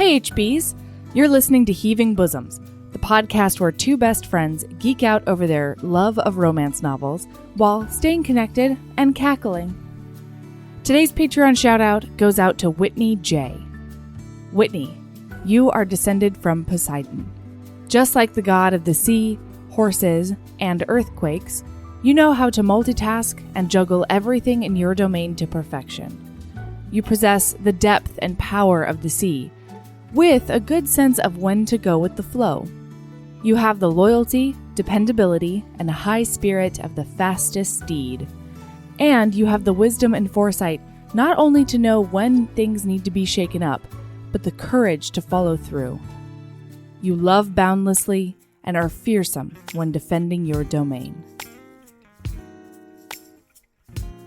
Hey HBs, you're listening to Heaving Bosoms, the podcast where two best friends geek out over their love of romance novels while staying connected and cackling. Today's Patreon shout out goes out to Whitney J. Whitney, you are descended from Poseidon. Just like the god of the sea, horses, and earthquakes, you know how to multitask and juggle everything in your domain to perfection. You possess the depth and power of the sea, with a good sense of when to go with the flow. You have the loyalty, dependability, and high spirit of the fastest steed. And you have the wisdom and foresight not only to know when things need to be shaken up, but the courage to follow through. You love boundlessly and are fearsome when defending your domain.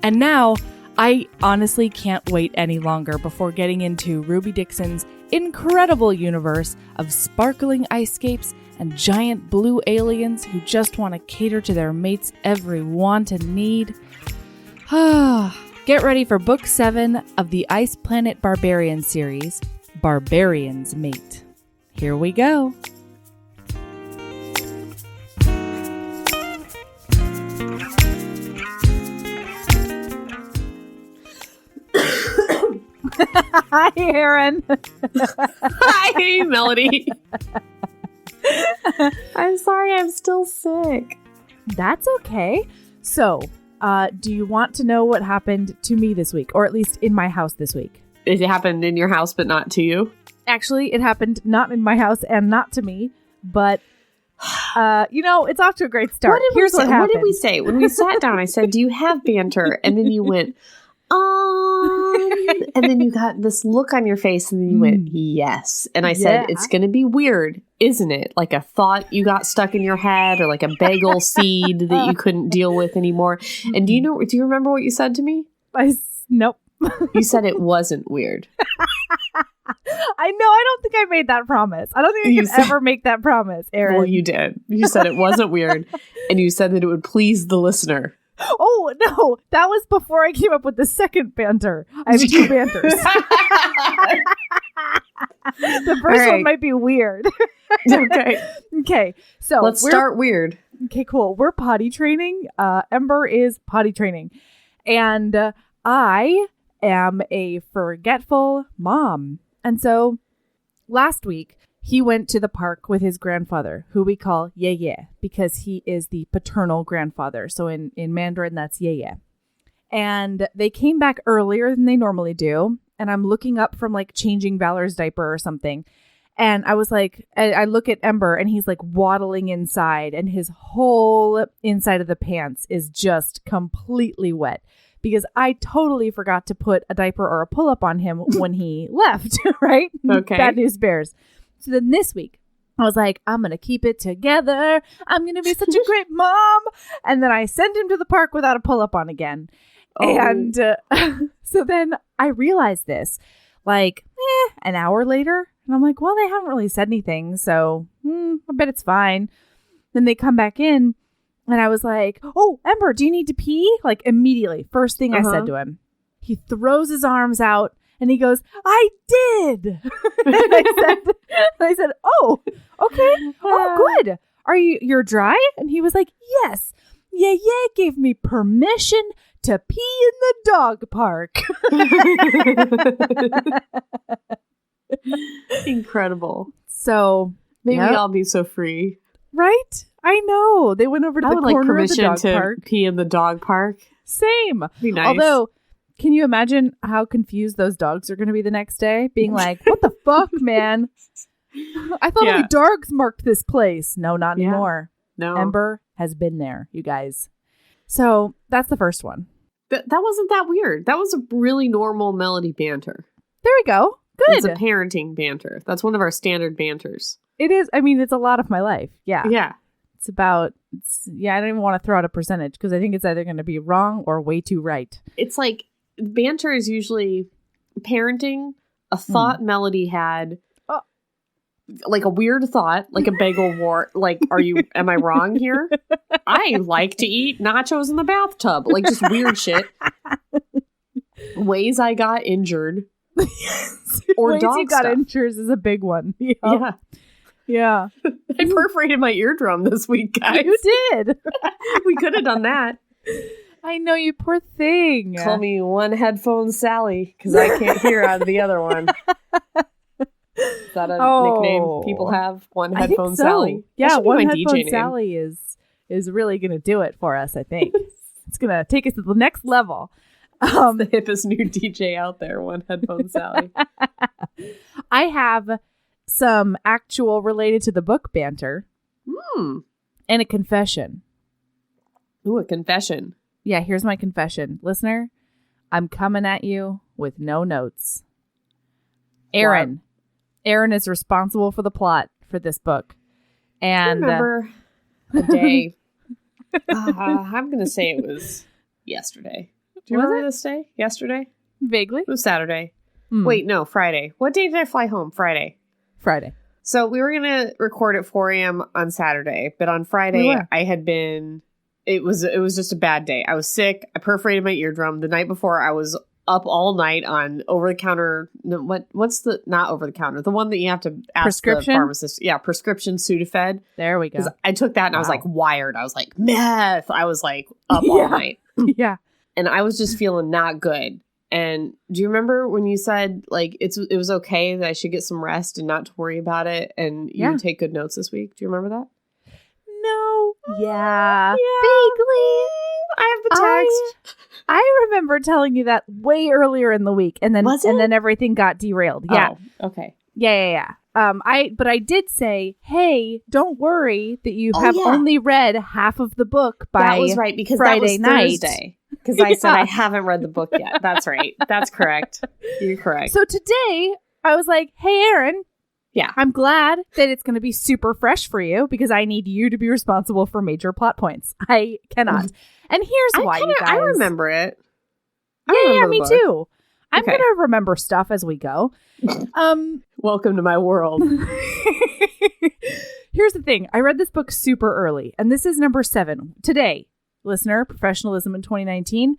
And now, I honestly can't wait any longer before getting into Ruby Dixon's incredible universe of sparkling icescapes and giant blue aliens who just want to cater to their mates' every want and need. Get ready for Book 7 of the Ice Planet Barbarian series, Barbarians Mate. Here we go. Hi, Erin. Hi, Melody. I'm sorry, I'm still sick. That's okay. So, do you want to know what happened to me this week, or at least in my house this week? It happened in your house, but not to you? Actually, it happened not in my house and not to me, but, it's off to a great start. Here's what happened. What did we say? When we sat down, I said, do you have banter? And then you went, and then you got this look on your face and then you went, yes. And I said, it's going to be weird, isn't it? Like a thought you got stuck in your head or like a bagel seed that you couldn't deal with anymore. And do you remember what you said to me? Nope. You said it wasn't weird. I know. I don't think I made that promise. I don't think I can ever make that promise, Erin. Well, you did. You said it wasn't weird. And you said that it would please the listener. Oh, no, that was before I came up with the second banter. I have two banters. The first one might be weird. Okay. So let's start weird. Okay, cool. We're potty training. Ember is potty training. And I am a forgetful mom. And so last week, he went to the park with his grandfather, who we call Ye, because he is the paternal grandfather. So in Mandarin, that's Ye. And they came back earlier than they normally do. And I'm looking up from like changing Valor's diaper or something. And I was like, I look at Ember and he's like waddling inside and his whole inside of the pants is just completely wet. Because I totally forgot to put a diaper or a pull-up on him when he left, right? Okay. Bad news bears. So then this week, I was like, I'm going to keep it together. I'm going to be such a great mom. And then I sent him to the park without a pull-up on again. Oh. And so then I realized this like an hour later. And I'm like, well, they haven't really said anything. So I bet it's fine. Then they come back in. And I was like, oh, Ember, do you need to pee? Like immediately. First thing I said to him. He throws his arms out. And he goes, I did. And I said, oh, okay. Oh, good. You're dry? And he was like, yes. Yeah, gave me permission to pee in the dog park. Incredible. So maybe I'll be so free. Right? I know. They went over to the corner of the dog park. Pee in the dog park. Same. Be nice. Although, can you imagine how confused those dogs are going to be the next day? Being like, what the fuck, man? I thought only dogs marked this place. No, not anymore. No. Ember has been there, you guys. So that's the first one. That wasn't that weird. That was a really normal Melody banter. There we go. Good. It's a parenting banter. That's one of our standard banters. It is. I mean, it's a lot of my life. Yeah. Yeah. I don't even want to throw out a percentage because I think it's either going to be wrong or way too right. It's like banter is usually parenting, a thought Melody had, like a weird thought, like a bagel war. Like, am I wrong here? I like to eat nachos in the bathtub. Like just weird shit. Ways I got injured. Or Ways dog you got stuff. injuries is a big one. Yeah. Yeah. I perforated my eardrum this week, guys. You did. We could have done that. I know, you poor thing. Call me one headphone Sally, because I can't hear out of the other one. Is that a nickname people have? One I headphone think so. Sally? Yeah, That should be one my headphone DJ name. Sally is really going to do it for us, I think. It's going to take us to the next level. The hippest new DJ out there, one headphone Sally. I have some actual related to the book banter and a confession. Ooh, a confession. Yeah, here's my confession. Listener, I'm coming at you with no notes. Erin is responsible for the plot for this book. And I remember a day. I'm going to say it was yesterday. Do you remember this day? Yesterday? Vaguely. It was Saturday. Wait, no, Friday. What day did I fly home? Friday. So we were going to record at 4 a.m. on Saturday, but on Friday I had been, it was just a bad day. I was sick. I perforated my eardrum. The night before I was up all night on over-the-counter, what's the, not over-the-counter, the one that you have to ask the pharmacist. Yeah, prescription Sudafed. There we go. Because I took that and I was like wired. I was like, meth. I was like up all night. Yeah. And I was just feeling not good. And do you remember when you said like it was okay that I should get some rest and not to worry about it? And you take good notes this week. Do you remember that? No. Yeah. Vaguely. I have the text. I remember telling you that way earlier in the week, and then everything got derailed. Yeah. Oh, okay. Yeah. But I did say, hey, don't worry that you have only read half of the book by that was right because Friday that was night. Thursday. Because I said I haven't read the book yet. That's right. That's correct. You're correct. So today I was like, hey, Erin. Yeah. I'm glad that it's going to be super fresh for you because I need you to be responsible for major plot points. I cannot. And here's why, you guys. I remember it. Yeah, me too. I'm going to remember stuff as we go. Welcome to my world. Here's the thing. I read this book super early, and this is number 7. Today, listener, Professionalism in 2019.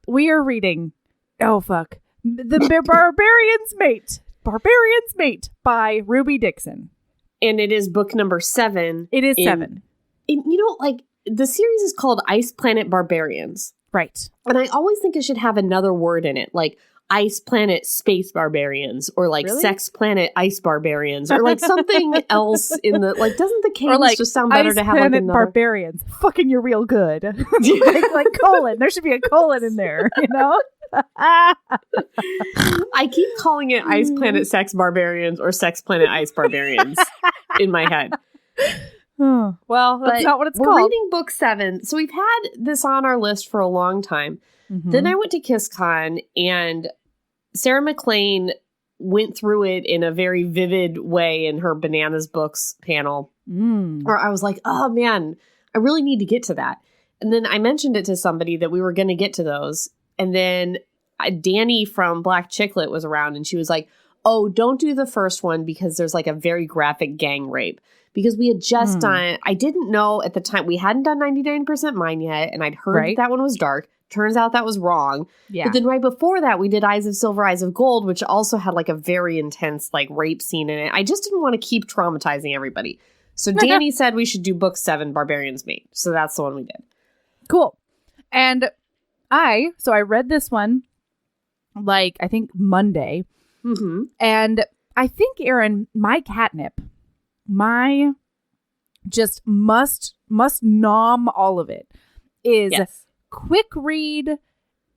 We are reading, The Barbarians Mate. Barbarians Mate by Ruby Dixon. And it is book number 7. It is 7. The series is called Ice Planet Barbarians. Right. And I always think it should have another word in it, like Ice Planet Space Barbarians, or like Sex Planet Ice Barbarians, or like something else in the, like, doesn't the cadence just sound better Ice to have Planet like another? Barbarians. Fucking you're real good. like colon. There should be a colon in there, you know? I keep calling it Ice Planet Sex Barbarians or Sex Planet Ice Barbarians in my head. Well, that's not what it's called. We're reading book 7. So we've had this on our list for a long time. Then I went to KissCon and Sarah McLean went through it in a very vivid way in her Bananas Books panel. Or I was like, oh man, I really need to get to that. And then I mentioned it to somebody that we were going to get to those. And then Danny from Black Chicklet was around and she was like, oh, don't do the first one because there's like a very graphic gang rape. Because we had just done, I didn't know at the time, we hadn't done 99% Mine yet. And I'd heard that one was dark. Turns out that was wrong. Yeah. But then right before that, we did Eyes of Silver, Eyes of Gold, which also had like a very intense like rape scene in it. I just didn't want to keep traumatizing everybody. So Danny said we should do book 7, Barbarians Mate. So that's the one we did. Cool. And I read this one like, I think Monday. And I think, Erin, my catnip, my just must nom all of it is quick read,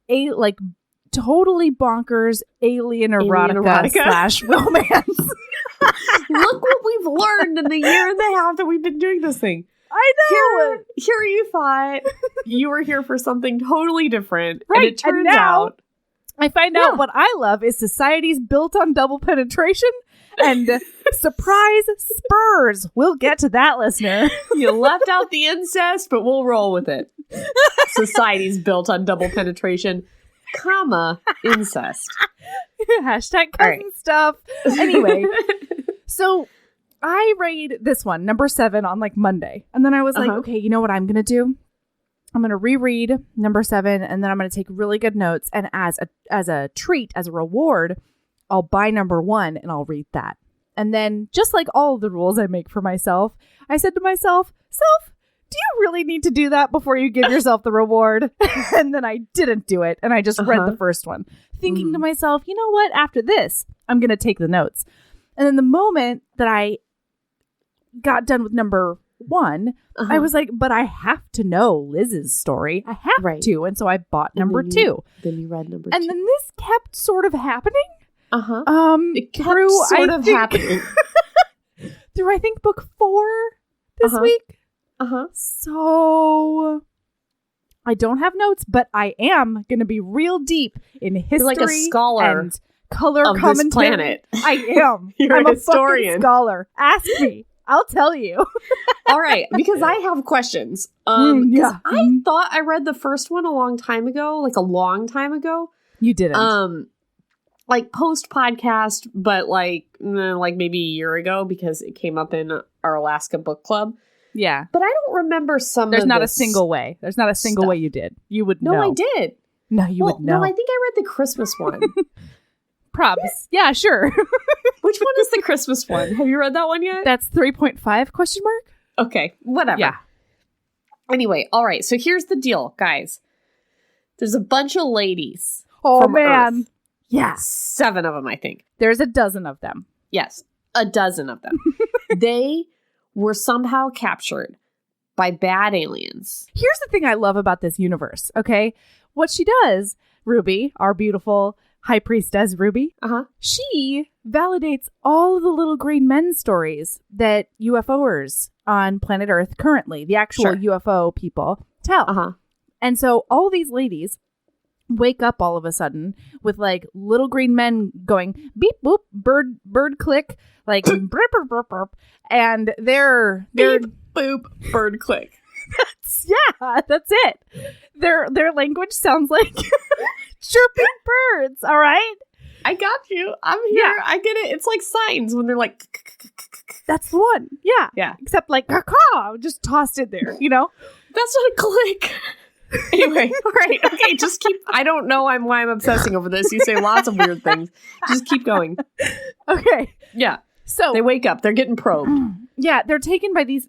like totally bonkers alien erotica / romance. Look what we've learned in the year and a half that we've been doing this thing. I know. Here you thought you were here for something totally different. Right. And it turns out I find out what I love is societies built on double penetration and surprise spurs. We'll get to that, listener. You left out the incest, but we'll roll with it. Societies built on double penetration, incest. Hashtag cousin stuff. Anyway, so I read this one, number 7, on like Monday. And then I was like, okay, you know what I'm going to do? I'm going to reread number 7, and then I'm going to take really good notes. And as a treat, as a reward, I'll buy number 1 and I'll read that. And then, just like all of the rules I make for myself, I said to myself, do you really need to do that before you give yourself the reward? And then I didn't do it. And I just read the first one, thinking to myself, you know what? After this, I'm going to take the notes. And then the moment that I got done with number 1, I was like, but I have to know Liz's story. I have to. And so I bought number 2. Then you read number 2. And then this kept sort of happening. It kept happening. Through, I think, book 4 this week. So I don't have notes, but I am going to be real deep in history. You're like a scholar and color of commentary. This planet. I am. I'm a historian. Scholar. Ask me. I'll tell you. All right, because I have questions. I thought I read the first one a long time ago. You didn't. Like post podcast, but like maybe a year ago because it came up in our Alaska book club. Yeah. But I don't remember There's not a single way. There's not a single way you did. You would know. No, I did. No, you would know. No, I think I read the Christmas one. Probs. Yeah, sure. Which one is the Christmas one? Have you read that one yet? That's 3.5 question mark? Okay, whatever. Yeah. Anyway, all right. So here's the deal, guys. There's a bunch of ladies. Oh, man. Earth. Yeah. 7 of them, I think. There's a dozen of them. Yes. A dozen of them. They were somehow captured by bad aliens. Here's the thing I love about this universe, okay? What she does, Ruby, our beautiful high priestess Ruby, she validates all of the little green men stories that UFOers on planet Earth currently, the actual UFO people, tell. And so all these ladies wake up all of a sudden with like little green men going beep boop bird click like burp, burp, burp, burp, and they're beep boop bird click. That's it. Their language sounds like chirping birds. All right, I got you. I'm here. I get it. It's like signs when they're like. That's the one. Yeah. Except like caw, just tossed in there. You know, that's not a click. Anyway, all right, okay, just keep. I don't know why I'm obsessing over this. You say lots of weird things. Just keep going. Okay. Yeah. So they wake up. They're getting probed. Yeah, they're taken by these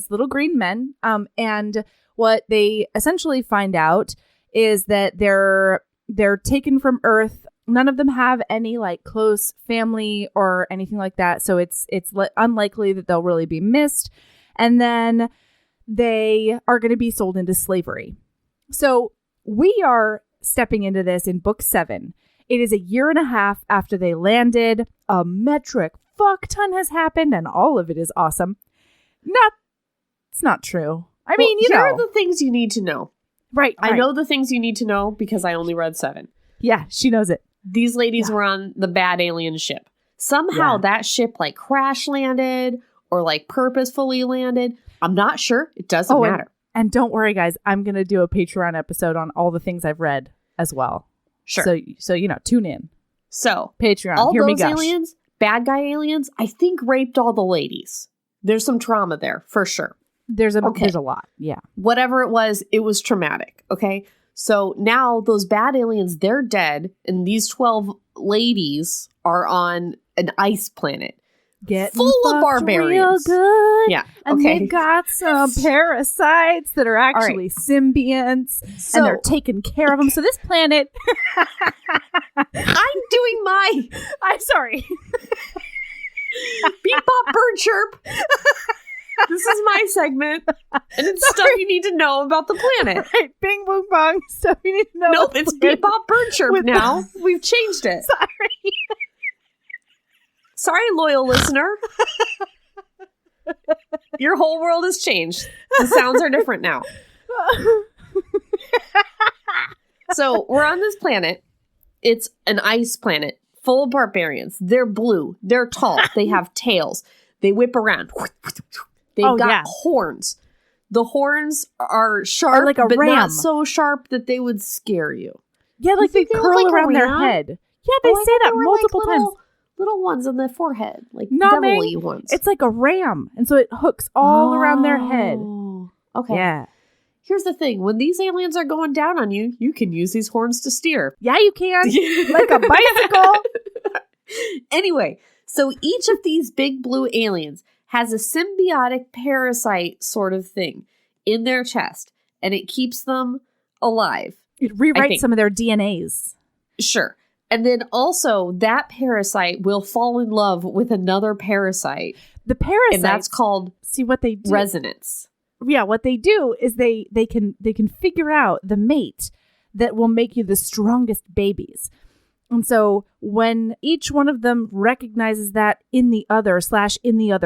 little green men. And what they essentially find out is that they're taken from Earth. None of them have any like close family or anything like that. So it's unlikely that they'll really be missed. And then they are going to be sold into slavery. So we are stepping into this in book 7. It is a year and a half after they landed. A metric fuck ton has happened and all of it is awesome. It's not true. I mean, here are the things you need to know. Right. I know the things you need to know because I only read 7. Yeah, she knows it. These ladies were on the bad alien ship. Somehow that ship like crash landed or like purposefully landed. I'm not sure. It doesn't matter. And don't worry, guys. I'm going to do a Patreon episode on all the things I've read as well. Sure. So tune in. So Patreon. All Hear those me gush. aliens, bad guy aliens, I think raped all the ladies. There's some trauma there for sure. There's a lot. Yeah. Whatever it was traumatic. Okay. So now those bad aliens, they're dead, and these 12 ladies are on an ice planet. Full of barbarians. Real good. Yeah. And they've got some parasites that are actually symbionts, and they're taking care of them. So this planet... I'm doing I'm sorry. Beep bop bird chirp. This is my segment. And it's stuff you need to know about the planet. Right. Bing boom bong. Stuff you need to know. Nope, it's beep bop bird chirp now. We've changed it. Sorry, loyal listener. Your whole world has changed. The sounds are different now. So we're on this planet. It's an ice planet full of barbarians. They're blue. They're tall. They have tails. They whip around. They've got horns. The horns are sharp, like a but ram. not so sharp that they would scare you. Yeah, like they curl around their head. Yeah, they say that multiple times. Little ones on the forehead, like Name, devil-y ones. It's like a ram, and so it hooks all around their head. Okay. Yeah. here's the thing. When these aliens are going down on you, you can use these horns to steer. Yeah, you can. Like a bicycle. Anyway, so each of these big blue aliens has a symbiotic parasite sort of thing in their chest, and it keeps them alive. It rewrites some of their DNAs. Sure. And then also that parasite will fall in love with another parasite. The parasite. And that's called what they do. Resonance. Yeah, what they do is they can figure out the mate that will make you the strongest babies. And so when each one of them recognizes that in the other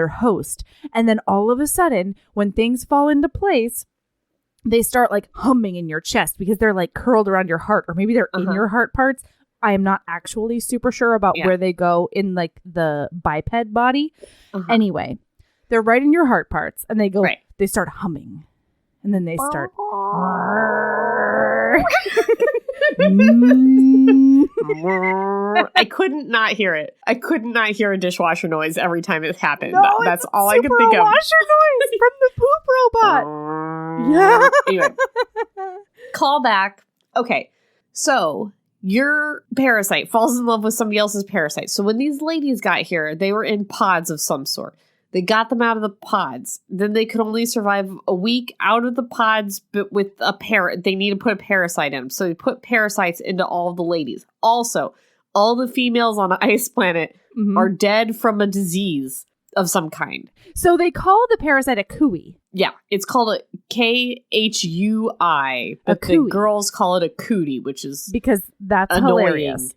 host, and then all of a sudden, when things fall into place, they start like humming in your chest because they're like curled around your heart, or maybe they're in your heart parts. I am not actually super sure about where they go in like the biped body. Anyway, they're right in your heart parts, and they go, they start humming, and then they start. I couldn't not hear it. I could not hear a dishwasher noise every time it happened. No, that's all I could think of. Washer noise from the poop robot. Yeah. Anyway, call back. Okay, so your parasite falls in love with somebody else's parasite. So when these ladies got here, they were in pods of some sort. They got them out of the pods. Then they could only survive a week out of the pods, but with they need to put a parasite in them. So they put parasites into all of the ladies. Also, all the females on the ice planet are dead from a disease of some kind. So they call the parasite a cooey. Yeah, it's called a KHUI, but the girls call it a cootie, which is because that's annoying. Hilarious.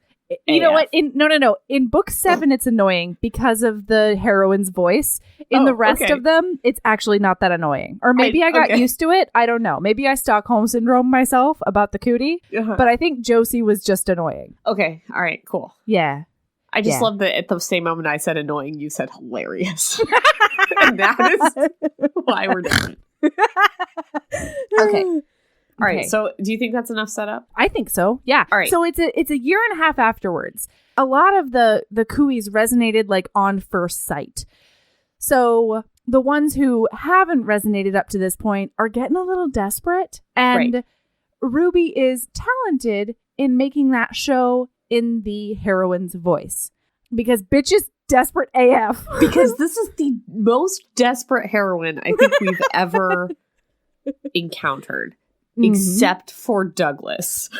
You know what? No. In book 7, it's annoying because of the heroine's voice. In the rest of them, it's actually not that annoying. Or maybe I got used to it. I don't know. Maybe I Stockholm syndrome myself about the cootie. But I think Josie was just annoying. Okay. All right. Cool. Yeah. I just love that at the same moment I said annoying, you said hilarious. And that is why we're different. Okay. All right, so do you think that's enough setup? I think so, yeah. All right. So it's a year and a half afterwards. A lot of the cooeys resonated like on first sight. So the ones who haven't resonated up to this point are getting a little desperate. And Ruby is talented in making that show in the heroine's voice. Because bitch is desperate AF. Because this is the most desperate heroine I think we've ever encountered. Except for Douglas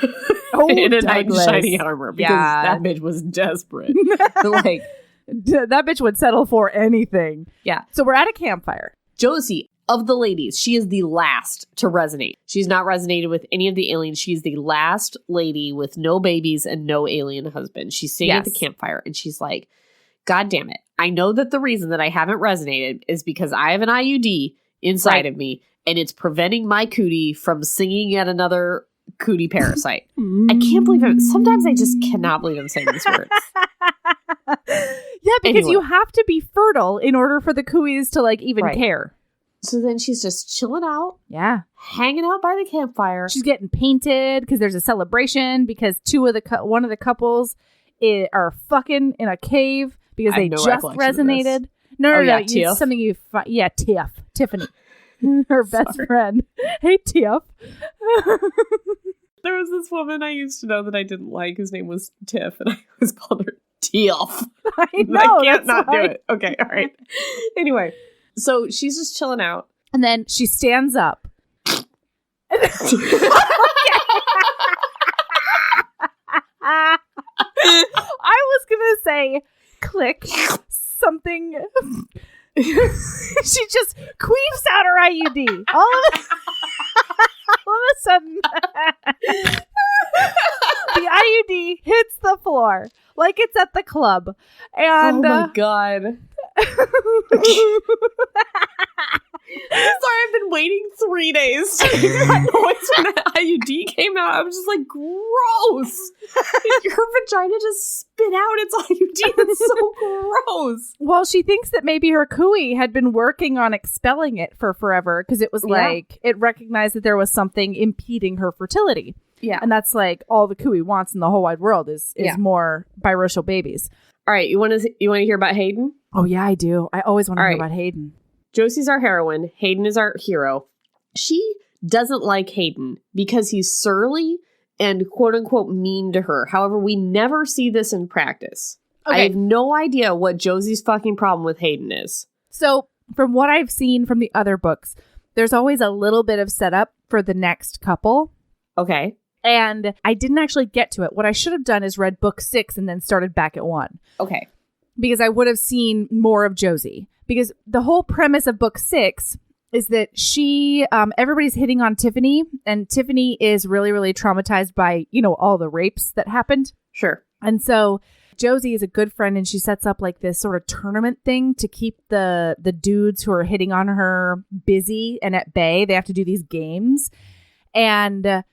in a knight in shining armor, because that bitch was desperate. Like that bitch would settle for anything. Yeah. So we're at a campfire. Josie, of the ladies, she is the last to resonate. She's not resonated with any of the aliens. She's the last lady with no babies and no alien husband. She's sitting at the campfire, and she's like, "God damn it! I know that the reason that I haven't resonated is because I have an IUD inside of me." And it's preventing my cootie from singing at another cootie parasite. I can't believe it. Sometimes I just cannot believe I'm saying these words. Yeah, because you have to be fertile in order for the cooeys to like even care. So then she's just chilling out. Yeah. Hanging out by the campfire. She's getting painted because there's a celebration because one of the couples are fucking in a cave because they just resonated. No. Tiff. Something you Tiffany. Her best friend. Hey, Tiff. There was this woman I used to know that I didn't like whose name was Tiff, and I always called her Tiff. I know. I can't not do it. Okay, all right. Anyway, so she's just chilling out. And then she stands up. I was going to say, click, something... She just queefs out her IUD. All of a sudden, the IUD hits the floor like it's at the club. And, oh my God. Sorry, I've been waiting 3 days to hear that noise when that IUD came out. I was just like, gross. Your vagina just spit out its IUD. It's so gross. Well, she thinks that maybe her cooey had been working on expelling it for forever because it was like, it recognized that there was something impeding her fertility. Yeah. And that's like all the cooey wants in the whole wide world is more biracial babies. All right. You want to hear about Hayden? Oh, yeah, I do. I always want to hear about Hayden. Josie's our heroine. Hayden is our hero. She doesn't like Hayden because he's surly and quote unquote mean to her. However, we never see this in practice. Okay. I have no idea what Josie's fucking problem with Hayden is. So from what I've seen from the other books, there's always a little bit of setup for the next couple. Okay. And I didn't actually get to it. What I should have done is read book 6 and then started back at 1. Okay. Because I would have seen more of Josie. Because the whole premise of book 6 is that everybody's hitting on Tiffany. And Tiffany is really, really traumatized by, all the rapes that happened. Sure. And so Josie is a good friend, and she sets up like this sort of tournament thing to keep the dudes who are hitting on her busy and at bay. They have to do these games. And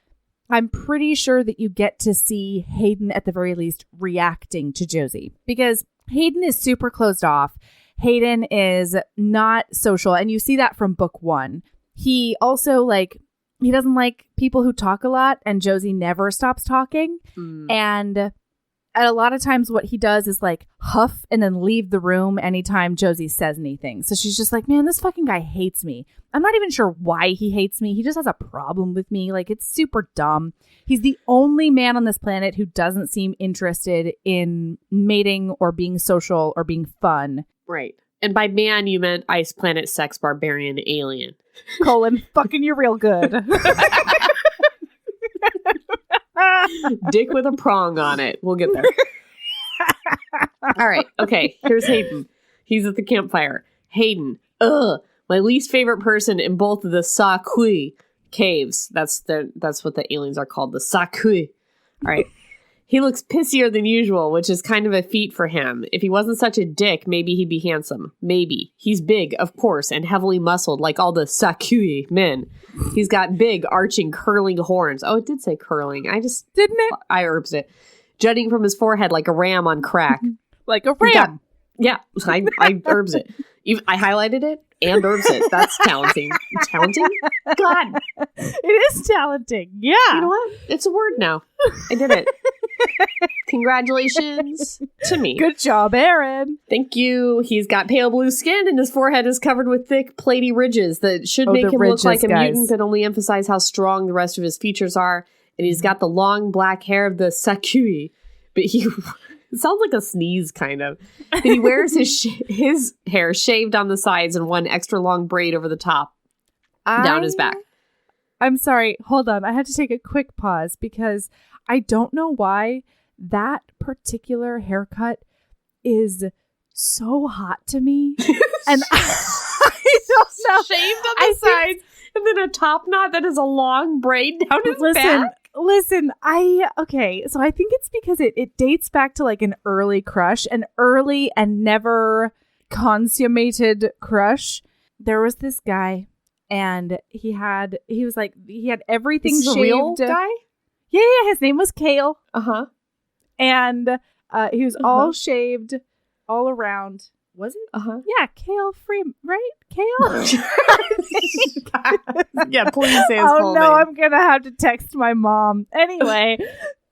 I'm pretty sure that you get to see Hayden, at the very least, reacting to Josie. Because Hayden is super closed off. Hayden is not social. And you see that from book 1. He also, he doesn't like people who talk a lot. And Josie never stops talking. And a lot of times what he does is huff and then leave the room anytime Josie says anything. So she's just like, man, this fucking guy hates me. I'm not even sure why he hates me. He just has a problem with me. It's super dumb. He's the only man on this planet who doesn't seem interested in mating or being social or being fun. Right. And by man, you meant ice planet sex barbarian alien. Colin, fucking you're real good. Dick with a prong on it. We'll get there. All right. Okay. Here's Hayden. He's at the campfire. Hayden. My least favorite person in both of the Sakui caves. That's what the aliens are called. The Sakui. All right. He looks pissier than usual, which is kind of a feat for him. If he wasn't such a dick, maybe he'd be handsome. Maybe. He's big, of course, and heavily muscled like all the Sakui men. He's got big, arching, curling horns. Oh, it did say curling. Didn't it? I herbs it. Jutting from his forehead like a ram on crack. Like a ram. Yeah, I herbs it. I highlighted it and herbs it. That's talenting. Talenting? God. It is talenting. Yeah. You know what? It's a word now. I did it. Congratulations to me. Good job, Erin. Thank you. He's got pale blue skin and his forehead is covered with thick, platy ridges that should make him look like a mutant, but only emphasize how strong the rest of his features are. And he's got the long black hair of the Sakui, but it sounds like a sneeze, kind of. But he wears his hair shaved on the sides and one extra long braid over the top down his back. I'm sorry. Hold on. I had to take a quick pause because I don't know why that particular haircut is so hot to me. And I don't know. Shaved on the sides and then a top knot that is a long braid down his back. Listen, so I think it's because it dates back to an early crush, an early and never consummated crush. There was this guy and he had everything shaved. A real guy? Yeah, his name was Kale. Uh-huh. And he was all shaved all around. Was it? Uh-huh. Yeah, Kale Freeman, right? Kale? Yeah, please say his full name. name. I'm going to have to text my mom. Anyway,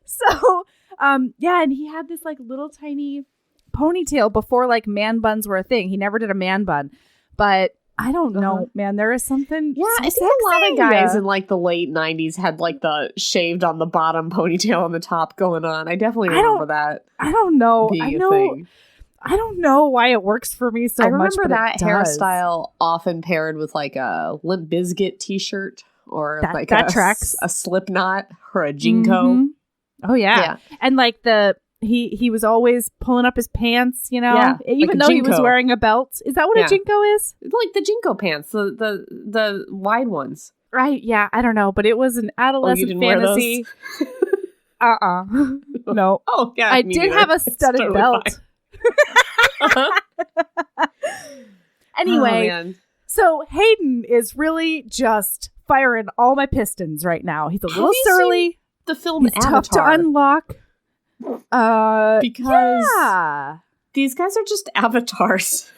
so, and he had this little tiny ponytail before man buns were a thing. He never did a man bun. But I don't know, man. There is something I think sexy. a lot of guys in the late 90s had the shaved on the bottom, ponytail on the top going on. I definitely remember that. I don't know. Being a thing. I don't know why it works for me so much. I remember that hairstyle often paired with a Limp Bizkit t-shirt or that tracks. A Slipknot or a Jinko. Mm-hmm. Oh yeah. And he was always pulling up his pants, even though he was wearing a belt. Is that what a Jinko is? Like the Jinko pants, the wide ones. Right. Yeah. I don't know, but it was an adolescent fantasy. No. Oh yeah. I did have a studded totally belt. Anyway, so Hayden is really just firing all my pistons right now. He's a little surly. The film He's Avatar. Tough to unlock. Because these guys are just avatars.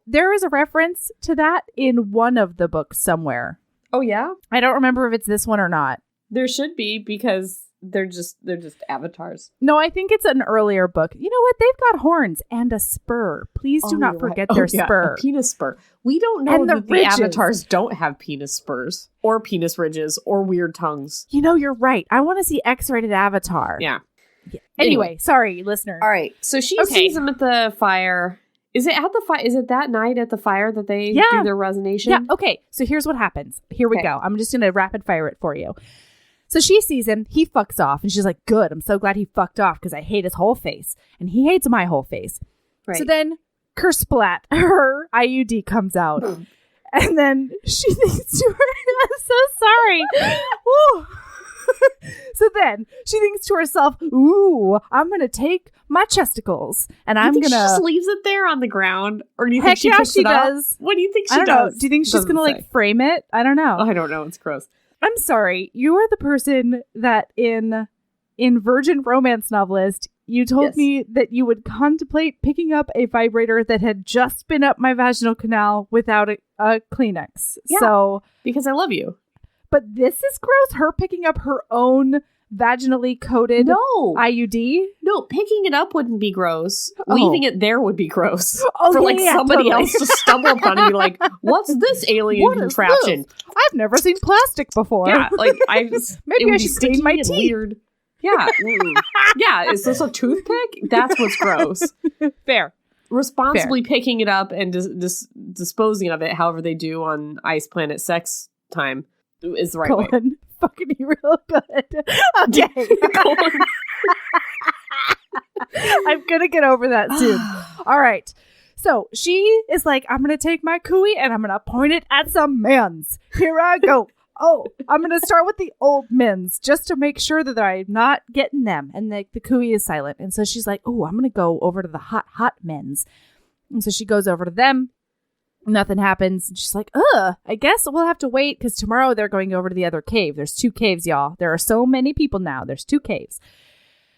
There is a reference to that in one of the books somewhere. Oh yeah? I don't remember if it's this one or not. There should be, because they're just avatars. No, I think it's an earlier book. You know what? They've got horns and a spur. Please do not forget their spur. A penis spur. We don't know that the avatars don't have penis spurs or penis ridges or weird tongues. You know, you're right. I want to see X-rated Avatar. Yeah. Anyway, sorry, listener. All right. So she sees him at the fire. Is it at the fire? Is it that night at the fire that they do their resonation? Yeah. Okay. So here's what happens. Here we go. I'm just going to rapid fire it for you. So she sees him. He fucks off. And she's like, good. I'm so glad he fucked off because I hate his whole face. And he hates my whole face. Right. So then kersplat, her IUD comes out. And then she thinks to her, I'm so sorry. Woo. So then she thinks to herself, ooh, I'm going to take my chesticles and I'm going to... she just leaves it there on the ground? Or do you think she picks it up? Does. What do you think she does? Know. Do you think she's going to like frame it? I don't know. I don't know. It's gross. I'm sorry. You are the person that in Virgin Romance Novelist, you told me that you would contemplate picking up a vibrator that had just been up my vaginal canal without a Kleenex. Yeah, so because I love you. But this is gross. Her picking up her own vaginally coated IUD. No, picking it up wouldn't be gross. Leaving it there would be gross. For somebody else to stumble upon and be like, "What's this alien contraption? I've never seen plastic before." Yeah, like maybe I should clean my teeth. Weird. Yeah, yeah. Is this a toothpick? That's what's gross. Fair. Responsibly picking it up and disposing of it, however they do on Ice Planet Sex Time, is the right way. Fucking you real good. Okay. I'm gonna get over that soon. All right. So she is like, I'm gonna take my cooey and I'm gonna point it at some men's. Here I go. Oh, I'm gonna start with the old men's just to make sure that I'm not getting them. And the cooey is silent. And so she's like, oh, I'm gonna go over to the hot men's. And so she goes over to them. Nothing happens. And she's like, I guess we'll have to wait because tomorrow they're going over to the other cave. There's 2 caves, y'all. There are so many people now. There's 2 caves.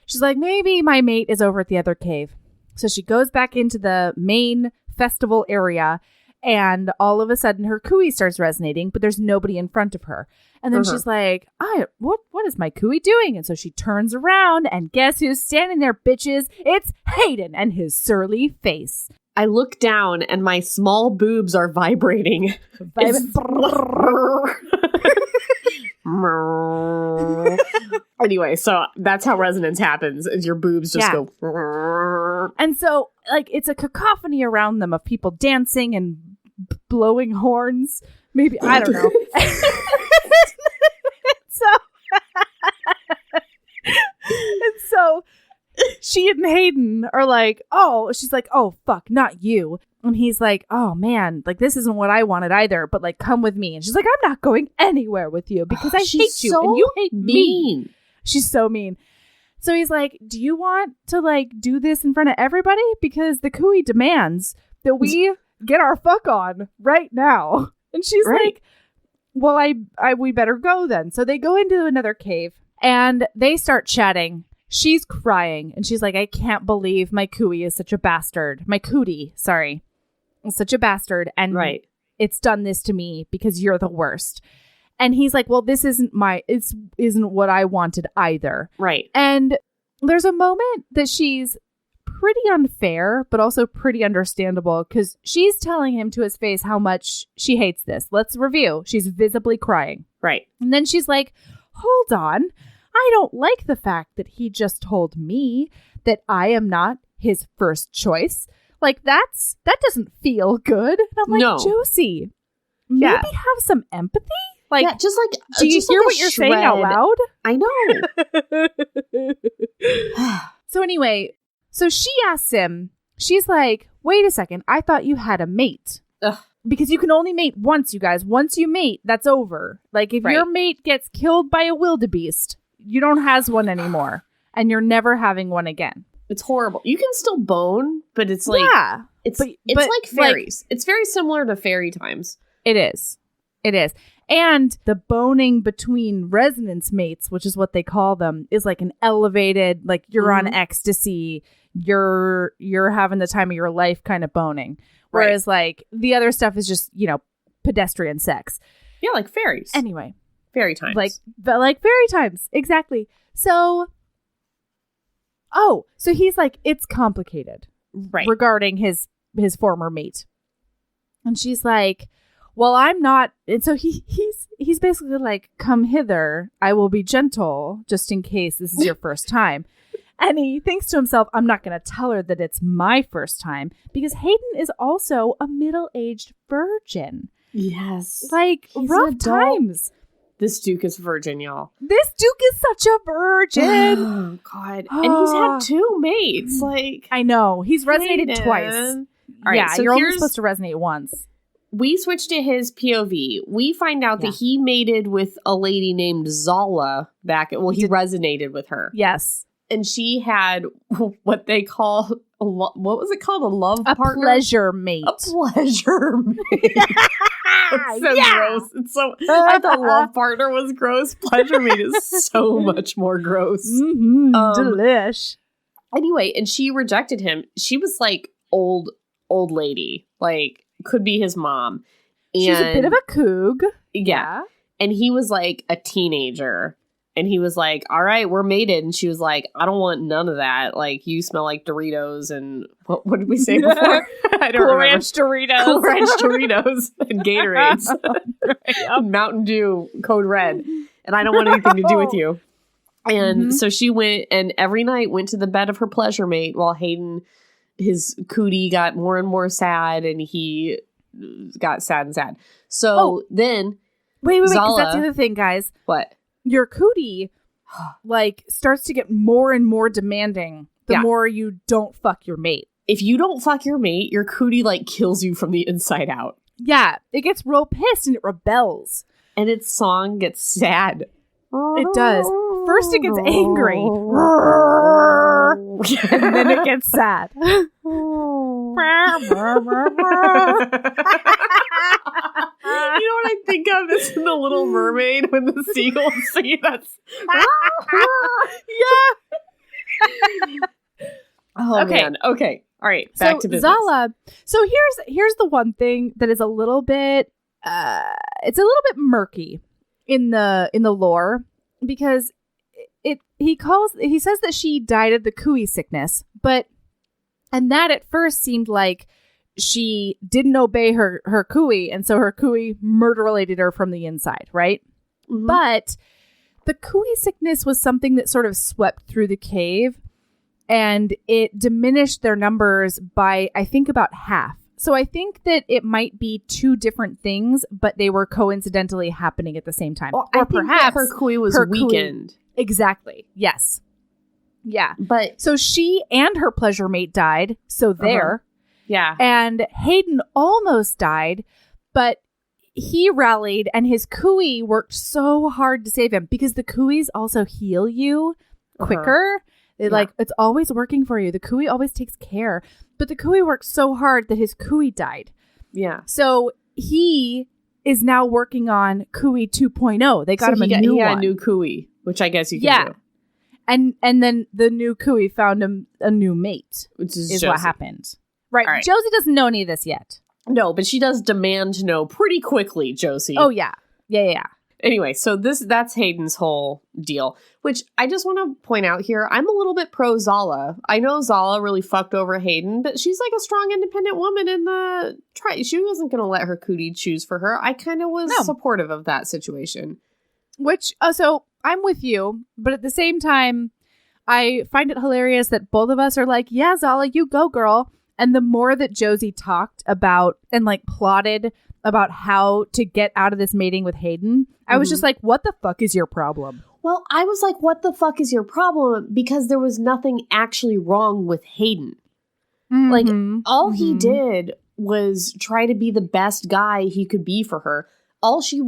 She's like, maybe my mate is over at the other cave. So she goes back into the main festival area and all of a sudden her cooey starts resonating, but there's nobody in front of her. And then she's like, what is my cooey doing? And so she turns around and guess who's standing there, bitches? It's Hayden and his surly face. I look down and my small boobs are vibrating. Anyway, so that's how resonance happens, is your boobs just go. And so, like, it's a cacophony around them of people dancing and blowing horns. Maybe, I don't know. So she and Hayden are like, she's like, oh, fuck, not you. And he's like, oh, man, like, this isn't what I wanted either, but, like, come with me. And she's like, I'm not going anywhere with you because I hate you and you hate me. She's so mean. So he's like, do you want to, like, do this in front of everybody? Because the cooey demands that we get our fuck on right now. And she's like, well, we better go then. So they go into another cave and they start chatting. She's crying and she's like, I can't believe my cooey is such a bastard. My cootie, sorry. Such a bastard. And it's done this to me because you're the worst. And he's like, well, this isn't what I wanted either. Right. And there's a moment that she's pretty unfair, but also pretty understandable because she's telling him to his face how much she hates this. Let's review. She's visibly crying. Right. And then she's like, hold on. I don't like the fact that he just told me that I am not his first choice. Like, that doesn't feel good. And I'm like, Josie, maybe have some empathy? Like, just like, do you hear what you're saying out loud? I know. So anyway, so she asks him, she's like, wait a second, I thought you had a mate. Ugh. Because you can only mate once, you guys. Once you mate, that's over. Like, if your mate gets killed by a wildebeest, you don't have one anymore. And you're never having one again. It's horrible. You can still bone, but it's like... Yeah. It's like fairies. Like, it's very similar to fairy times. It is. It is. And the boning between resonance mates, which is what they call them, is like an elevated, like you're on ecstasy, you're having the time of your life kind of boning. Whereas like the other stuff is just, pedestrian sex. Yeah, like fairies. Anyway. Fairy times. Like fairy times. Exactly. So he's like, it's complicated. Right. Regarding his former mate. And she's like, well, I'm not. And so he's basically like, come hither. I will be gentle just in case this is your first time. And he thinks to himself, I'm not going to tell her that it's my first time because Hayden is also a middle-aged virgin. Yes. Like, rough times. This Duke is virgin, y'all. This Duke is such a virgin. Oh, God. And he's had 2 mates. Like, I know. He's resonated Hayden. twice. All right, yeah, so you're only supposed to resonate once. We switched to his POV. We find out that he mated with a lady named Zala back. He resonated with her. Yes. And she had what they call, what was it called? A love partner? A pleasure mate. A pleasure mate. It's so gross. It's so, I thought love partner was gross. Pleasure mate is so much more gross. Delish. Anyway, and she rejected him. She was like old lady. Like, could be his mom. And she's a bit of a coog. Yeah. And he was like a teenager. And he was like, all right, we're mated. And she was like, I don't want none of that. Like, you smell like Doritos and what did we say before? I don't remember. Ranch Doritos. Cool Ranch Doritos and Gatorades. And Mountain Dew, Code Red. And I don't want anything to do with you. And so she went and every night went to the bed of her pleasure mate while Hayden, his cootie, got more and more sad. And he got sad and sad. So then Wait, Zala, because that's the other thing, guys. What? Your cootie, like, starts to get more and more demanding the more you don't fuck your mate. If you don't fuck your mate, your cootie, like, kills you from the inside out. Yeah, it gets real pissed and it rebels. And its song gets sad. It does. First it gets angry. And then it gets sad. You know what I think of? Is in The Little Mermaid when the seagulls sing. That's Oh, okay. Man. Okay. All right. Back to business. Zala. So here's the one thing that is a little bit it's a little bit murky in the lore because he says that she died of the cooey sickness, and that at first seemed like she didn't obey her cooey, and so her cooey murder-related her from the inside, right? Mm-hmm. But the cooey sickness was something that sort of swept through the cave, and it diminished their numbers by, I think, about half. So I think that it might be 2 different things, but they were coincidentally happening at the same time. Well, or perhaps her cooey was weakened. Exactly. Yes. Yeah. But so she and her pleasure mate died. So there. Yeah. And Hayden almost died, but he rallied and his cooey worked so hard to save him because the cooeys also heal you quicker. They it's always working for you. The cooey always takes care. But the cooey worked so hard that his cooey died. Yeah. So he is now working on cooey 2.0. They got him a new one. A new cooey, which I guess you can do. And then the new cooey found him a new mate, which is what happened. Right. Josie doesn't know any of this yet. No, but she does demand to know pretty quickly, Josie. Oh, yeah. Yeah. Anyway, so that's Hayden's whole deal, which I just want to point out here. I'm a little bit pro Zala. I know Zala really fucked over Hayden, but she's like a strong, independent woman in the she wasn't going to let her cootie choose for her. I kind of was supportive of that situation. Which, so I'm with you, but at the same time, I find it hilarious that both of us are like, yeah, Zala, you go, girl. And the more that Josie talked about and like plotted about how to get out of this mating with Hayden, I was just like, what the fuck is your problem? Well, I was like, what the fuck is your problem? Because there was nothing actually wrong with Hayden. Like, all he did was try to be the best guy he could be for her. All she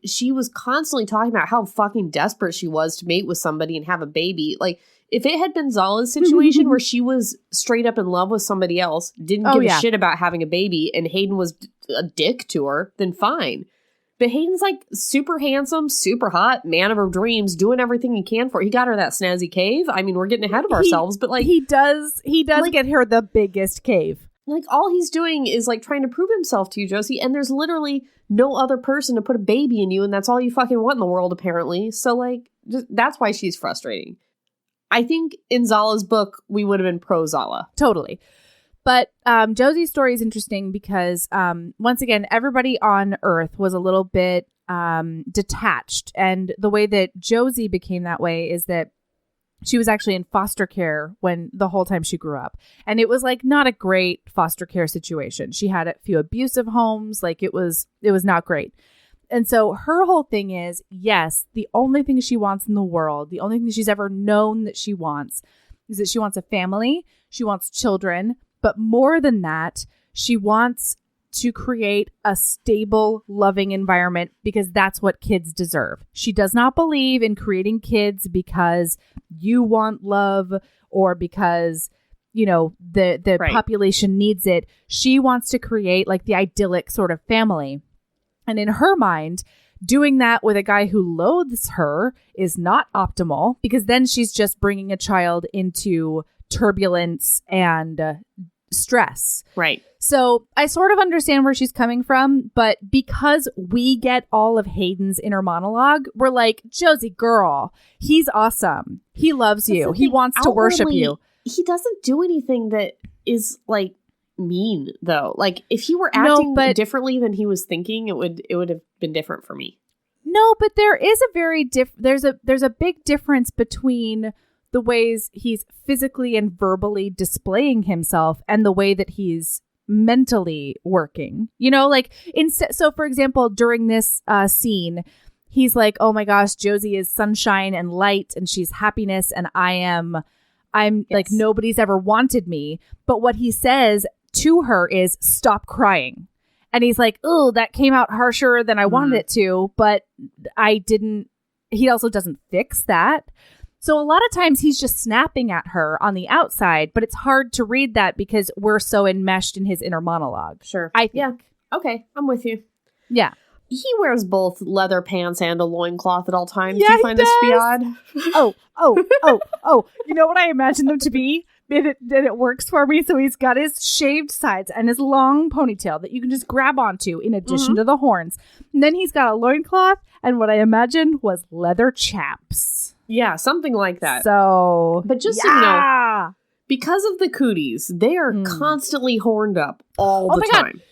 she was constantly talking about how fucking desperate she was to mate with somebody and have a baby. Like, if it had been Zala's situation where she was straight up in love with somebody else, didn't give a shit about having a baby, and Hayden was a dick to her, then fine. But Hayden's like super handsome, super hot, man of her dreams, doing everything he can for her. He got her that snazzy cave. I mean, we're getting ahead of ourselves, but like he does like, get her the biggest cave. Like, all he's doing is, like, trying to prove himself to you, Josie, and there's literally no other person to put a baby in you, and that's all you fucking want in the world, apparently. So, like, that's why she's frustrating. I think in Zala's book, we would have been pro Zala. Totally. But Josie's story is interesting because, once again, everybody on Earth was a little bit detached. And the way that Josie became that way is that she was actually in foster care when the whole time she grew up. And it was like not a great foster care situation. She had a few abusive homes. Like it was not great. And so her whole thing is, yes, the only thing she wants in the world, the only thing she's ever known that she wants is that she wants a family. She wants children. But more than that, she wants to create a stable, loving environment because that's what kids deserve. She does not believe in creating kids because you want love or because, you know, the right. population needs it. She wants to create like the idyllic sort of family. And in her mind, doing that with a guy who loathes her is not optimal because then she's just bringing a child into turbulence and stress. Right. So I sort of understand where she's coming from, but because we get all of Hayden's inner monologue, we're like, Josie, girl, he's awesome. He loves you. He wants to worship you. He doesn't do anything that is like mean, though. Like if he were acting differently than he was thinking, it would have been different for me. No, but there is a very there's a big difference between the ways he's physically and verbally displaying himself and the way that he's mentally working, you know, like so for example, during this scene, he's like, oh my gosh, Josie is sunshine and light and she's happiness and I'm yes. Like nobody's ever wanted me. But what he says to her is stop crying. And he's like, oh, that came out harsher than I wanted it to, but I didn't. He also doesn't fix that. So a lot of times he's just snapping at her on the outside, but it's hard to read that because we're so enmeshed in his inner monologue. Sure. I think. Yeah. Okay. I'm with you. Yeah. He wears both leather pants and a loincloth at all times. Yeah, do you find this to be odd? Oh. You know what I imagine them to be? That it works for me. So he's got his shaved sides and his long ponytail that you can just grab onto in addition to the horns. And then he's got a loincloth and what I imagined was leather chaps. Yeah, something like that. So, but just so you know, because of the cooties, they are constantly horned up all the time. God.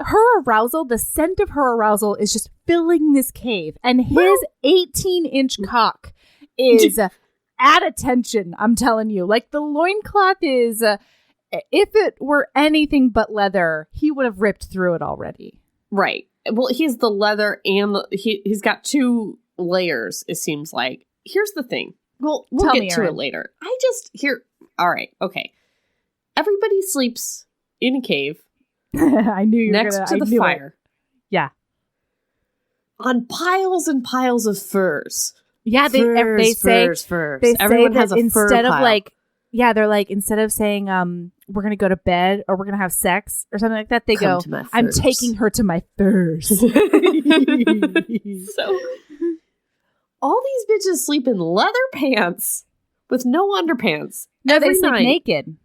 Her arousal, the scent of her arousal is just filling this cave. And his 18-inch cock is at attention, I'm telling you. Like the loincloth is, if it were anything but leather, he would have ripped through it already. Right. Well, he's the leather and he's got two layers, it seems like. Here's the thing. Well, we'll get to it later. All right. Okay. Everybody sleeps in a cave. I knew you were next to the fire. Yeah. On piles and piles of furs. Yeah, they say Everyone has a fur instead pile. of like, yeah, they're like, instead of saying we're gonna go to bed or we're gonna have sex or something like that, they go, I'm taking her to my furs. So all these bitches sleep in leather pants with no underpants. No, every they sleep night. naked.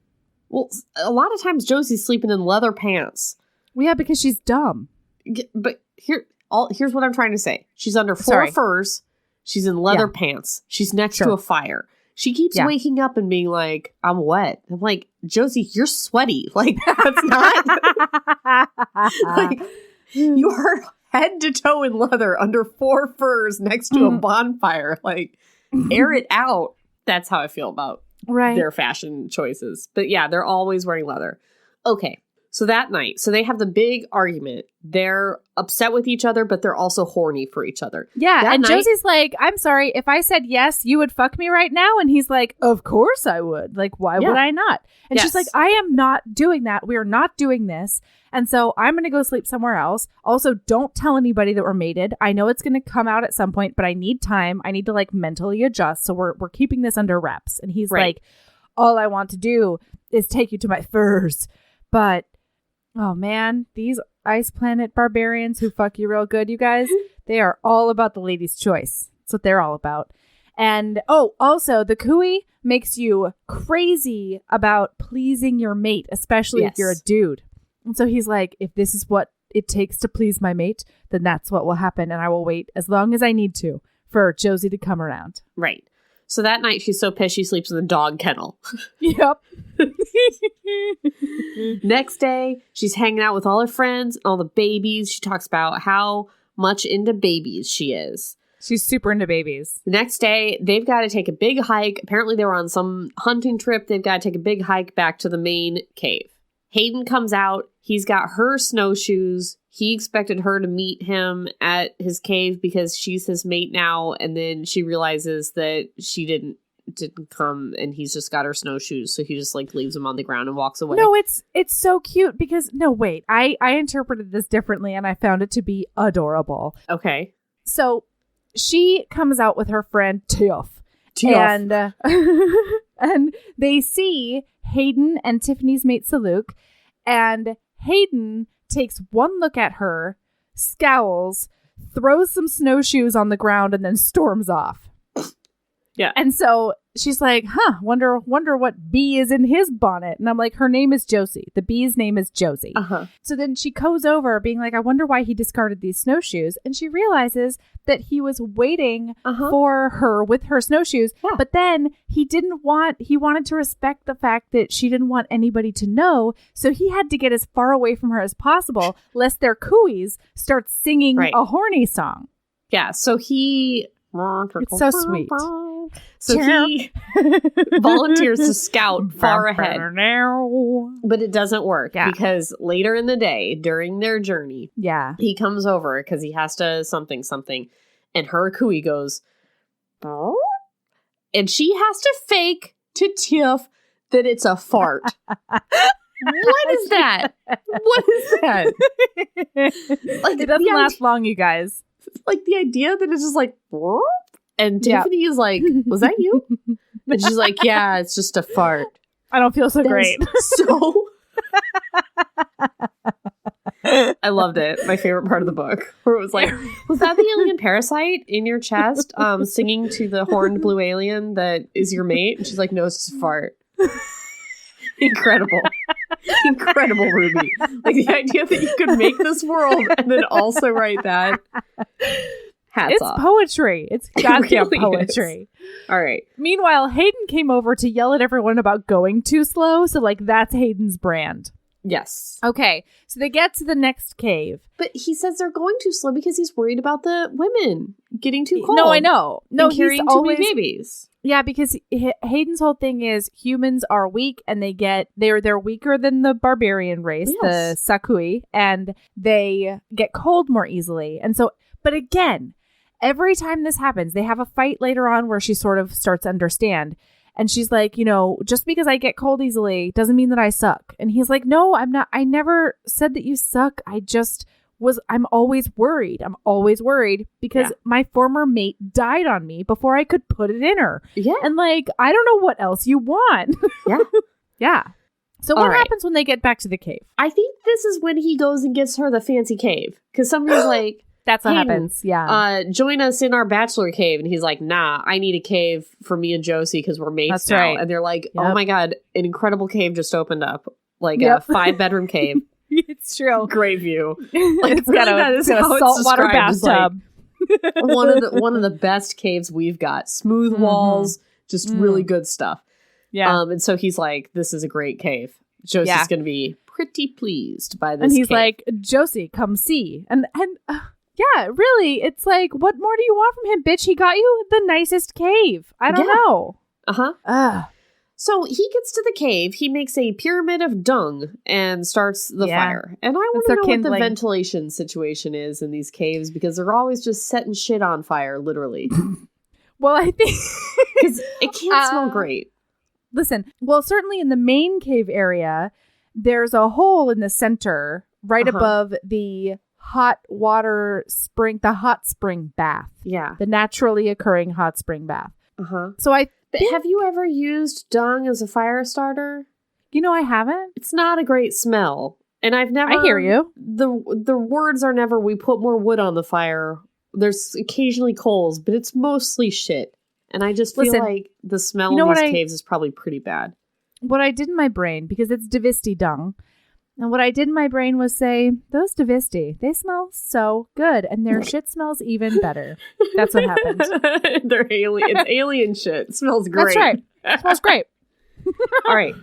Well, a lot of times Josie's sleeping in leather pants. Well, yeah, because she's dumb. But here's what I'm trying to say. She's under four furs. She's in leather pants. She's next to a fire. She keeps waking up and being like, I'm wet. I'm like, Josie, you're sweaty. Like, that's not... like, you are head to toe in leather under four furs next to a bonfire. Like, air it out. That's how I feel about their fashion choices. But yeah, they're always wearing leather. Okay. So that night, they have the big argument. They're upset with each other, but they're also horny for each other. Yeah, that night, Josie's like, I'm sorry, if I said yes, you would fuck me right now? And he's like, of course I would. Like, why would I not? And she's like, I am not doing that. We are not doing this. And so I'm going to go sleep somewhere else. Also, don't tell anybody that we're mated. I know it's going to come out at some point, but I need time. I need to like mentally adjust. So we're keeping this under wraps. And he's like, all I want to do is take you to my furs. But oh man, these Ice Planet barbarians who fuck you real good, you guys, they are all about the lady's choice. That's what they're all about. And also the Kui makes you crazy about pleasing your mate, especially if you're a dude. And so he's like, if this is what it takes to please my mate, then that's what will happen. And I will wait as long as I need to for Josie to come around. Right. So that night she's so pissed she sleeps in the dog kennel. Yep. Next day, she's hanging out with all her friends, all the babies. She talks about how much into babies she is. She's super into babies. The next day, they've got to take a big hike. Apparently, they were on some hunting trip. They've got to take a big hike back to the main cave. Hayden comes out. He's got her snowshoes. He expected her to meet him at his cave because she's his mate now. And then she realizes that she didn't come and he's just got her snowshoes. So he just like leaves them on the ground and walks away. No, it's so cute because I interpreted this differently and I found it to be adorable. Okay. So she comes out with her friend Tiff. And and they see Hayden and Tiffany's mate Saluk, and Hayden takes one look at her, scowls, throws some snowshoes on the ground, and then storms off. Yeah. And so she's like, wonder what bee is in his bonnet. And I'm like, her name is Josie. The bee's name is Josie. Uh-huh. So then she goes over being like, I wonder why he discarded these snowshoes. And she realizes that he was waiting for her with her snowshoes. Yeah. But then he wanted to respect the fact that she didn't want anybody to know. So he had to get as far away from her as possible, lest their cooies start singing a horny song. Yeah. So he... It's so sweet. So he volunteers to scout far ahead. But it doesn't work because later in the day, during their journey, he comes over because he has to something. And her cooey goes, oh? And she has to fake to Tiff that it's a fart. What is that? What is that? Like, it doesn't last long, you guys. Like the idea that it's just like, whoop, and Tiffany is like, was that you? And she's like, yeah, it's just a fart. I don't feel so great. So I loved it. My favorite part of the book, where it was like, was that the alien parasite in your chest singing to the horned blue alien that is your mate? And she's like, no, it's just a fart. Incredible. Incredible, Ruby. Like the idea that you could make this world and then also write that. Hats off. It's poetry. It's goddamn poetry. All right. Meanwhile, Hayden came over to yell at everyone about going too slow. So like that's Hayden's brand. Yes. Okay. So they get to the next cave. But he says they're going too slow because he's worried about the women getting too cold. No, I know. No, he's carrying too many babies. Yeah, because Hayden's whole thing is humans are weak and they're weaker than the barbarian race, the Sakui, and they get cold more easily. And so, but again, every time this happens, they have a fight later on where she sort of starts to understand. And she's like, just because I get cold easily doesn't mean that I suck. And he's like, no, I'm not. I never said that you suck. I'm always worried. I'm always worried because my former mate died on me before I could put it in her. Yeah. And like, I don't know what else you want. Yeah. Yeah. So what happens when they get back to the cave? I think this is when he goes and gets her the fancy cave. Because somebody's like, that's what happens. Yeah. Join us in our bachelor cave. And he's like, nah, I need a cave for me and Josie because we're mates that's now. Right. And they're like, oh my God, an incredible cave just opened up. Like a 5-bedroom cave. It's true. Great view. Like it's got a saltwater bathtub. Like one of the best caves we've got. Smooth walls, just really good stuff. Yeah. And so he's like, this is a great cave. Josie's going to be pretty pleased by this. And he's cave. like, Josie, come see. And yeah, really, it's like, what more do you want from him, bitch? He got you the nicest cave. I don't know. So he gets to the cave. He makes a pyramid of dung and starts the fire. And I want to know what the ventilation situation is in these caves because they're always just setting shit on fire, literally. Well, I think because it can't smell great. Listen, well, certainly in the main cave area, there's a hole in the center right above the hot water spring, the hot spring bath. Yeah. The naturally occurring hot spring bath. So have you ever used dung as a fire starter? I haven't. It's not a great smell. And I've never... I hear you. The words are never, we put more wood on the fire. There's occasionally coals, but it's mostly shit. And I just feel like the smell in these caves is probably pretty bad. What I did in my brain, because it's Divisti dung, and what I did in my brain was say, those Divisti, they smell so good, and their shit smells even better. That's what happened. They're alien. It's alien shit. It smells great. That's right. It smells great. All right.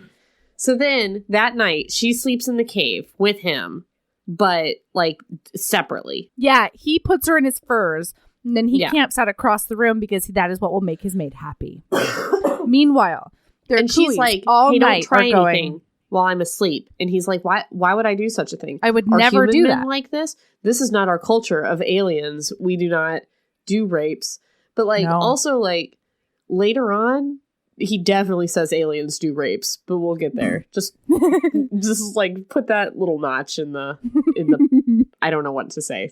So then that night, she sleeps in the cave with him, but like separately. Yeah, he puts her in his furs, and then he camps out across the room because that is what will make his mate happy. Meanwhile, and she's like, all hey, night don't try anything while I'm asleep. And he's like, why would I do such a thing? I would never do that. Like this? This is not our culture of aliens. We do not do rapes. But like also like later on, he definitely says aliens do rapes, but we'll get there. Just like put that little notch in the I don't know what to say.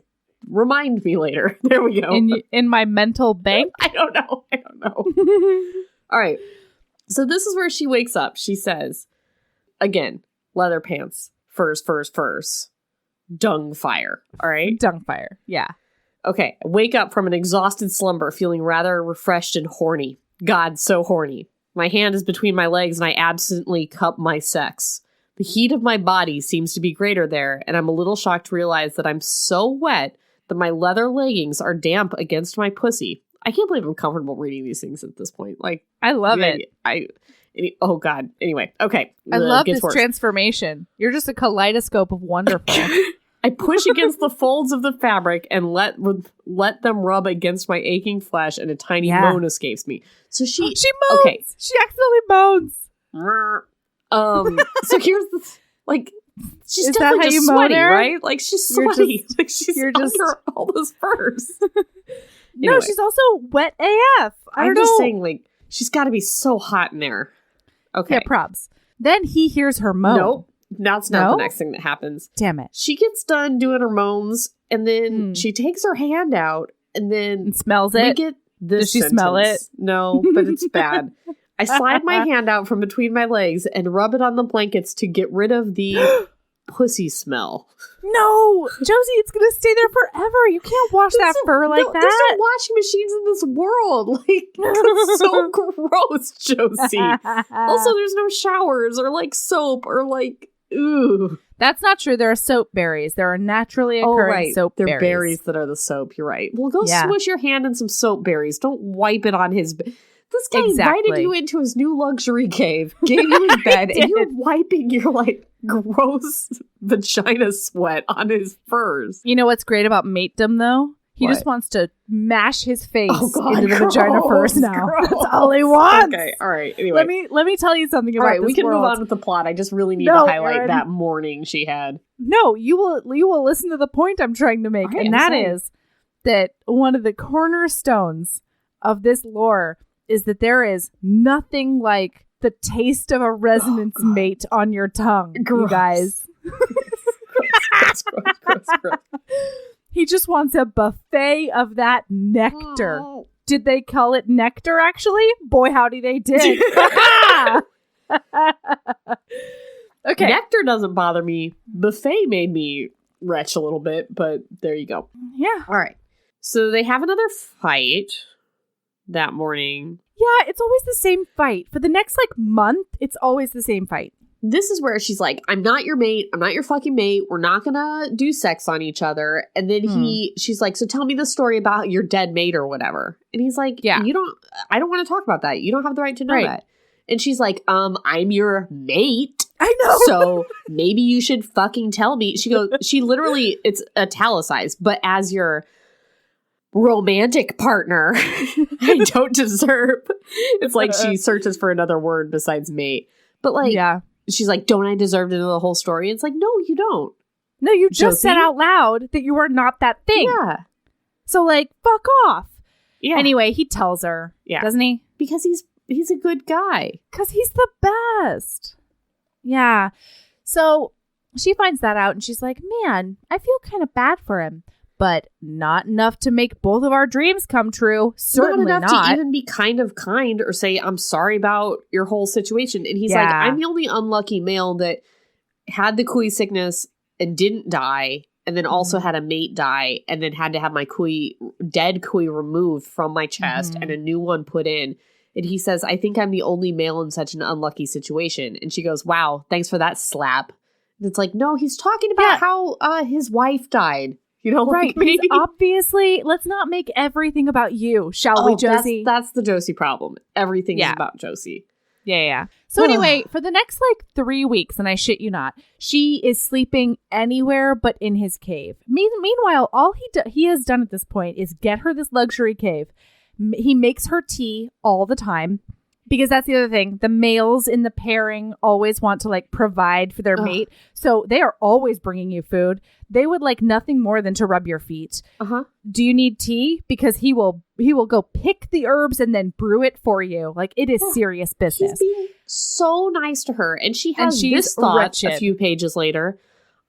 Remind me later. There we go. In my mental bank? I don't know. All right. So this is where she wakes up. She says, again, leather pants, furs, dung fire. All right? Dung fire. Yeah. Okay. I wake up from an exhausted slumber feeling rather refreshed and horny. God, so horny. My hand is between my legs and I absently cup my sex. The heat of my body seems to be greater there, and I'm a little shocked to realize that I'm so wet that my leather leggings are damp against my pussy. I can't believe I'm comfortable reading these things at this point. Like, I love it. Oh God. Anyway, okay. I love this transformation. You're just a kaleidoscope of wonderful. I push against the folds of the fabric and let them rub against my aching flesh, and a tiny moan escapes me. So she moans. Okay. She accidentally moans. So here's the like. She's definitely just sweaty, right? Like she's sweaty. Like she's under all those furs. No, she's also wet AF. I'm just saying, like, she's got to be so hot in there. Okay. Yeah, props. Then he hears her moan. Nope. That's not the next thing that happens. Damn it. She gets done doing her moans, and then she takes her hand out, and then smells it. Get this Does she sentence. smell it? No, but it's bad. I slide my hand out from between my legs and rub it on the blankets to get rid of the pussy smell. No, Josie, it's going to stay there forever. You can't wash that fur like that. There's no washing machines in this world. Like, it's so gross, Josie. Also, there's no showers or like soap or like, ooh. That's not true. There are soap berries. There are naturally occurring soap berries. They're berries that are the soap. You're right. Well, go swish your hand in some soap berries. Don't wipe it on his... This guy invited you into his new luxury cave, gave you his bed, and you're wiping your, like, gross vagina sweat on his furs. You know what's great about matedom, though? He just wants to mash his face into the vagina first now. Gross. That's all he wants. Okay, all right. Anyway. Let me tell you something about this we can world. move on with the plot. I just really need to highlight Erin. That morning she had. No, you will listen to the point I'm trying to make, right, and that is that one of the cornerstones of this lore is that there is nothing like the taste of a resonance mate on your tongue, you guys. Gross. He just wants a buffet of that nectar. Oh. Did they call it nectar, actually? Boy, howdy, they did. Okay. Nectar doesn't bother me. Buffet made me retch a little bit, but there you go. Yeah. All right. So they have another fight that morning. Yeah, it's always the same fight. For the next, month, it's always the same fight. This is where she's like, I'm not your mate. I'm not your fucking mate. We're not gonna do sex on each other. And then she's like, so tell me the story about your dead mate or whatever. And he's like, I don't want to talk about that. You don't have the right to know that. And she's like, I'm your mate. I know. So maybe you should fucking tell me. She literally, it's italicized, but as your romantic partner, I don't deserve. It's like she searches for another word besides mate. But she's like, don't I deserve to know the whole story? It's like, no, you don't. No, you just said out loud that you are not that thing. Yeah. So fuck off. Yeah. Anyway, he tells her, doesn't he? Because he's a good guy. Because he's the best. Yeah. So she finds that out and she's like, man, I feel kind of bad for him. But not enough to make both of our dreams come true. Certainly not. Not enough to even be kind or say, I'm sorry about your whole situation. And he's like, I'm the only unlucky male that had the Kui sickness and didn't die. and then also had a mate die, and then had to have my dead kui removed from my chest and a new one put in. And he says, I think I'm the only male in such an unlucky situation. And she goes, wow, thanks for that slap. And it's like, no, he's talking about how his wife died. You know, right. Like, He's obviously, let's not make everything about you, shall we, Josie? That's the Josie problem. Everything is about Josie. Yeah. So anyway, for the next 3 weeks, and I shit you not, she is sleeping anywhere but in his cave. Meanwhile, all he has done at this point is get her this luxury cave. He makes her tea all the time, because that's the other thing. The males in the pairing always want to provide for their mate. So they are always bringing you food. They would like nothing more than to rub your feet. Do you need tea? Because he will go pick the herbs and then brew it for you. Like, it is serious business. He's being so nice to her. And she has this thought a few pages later.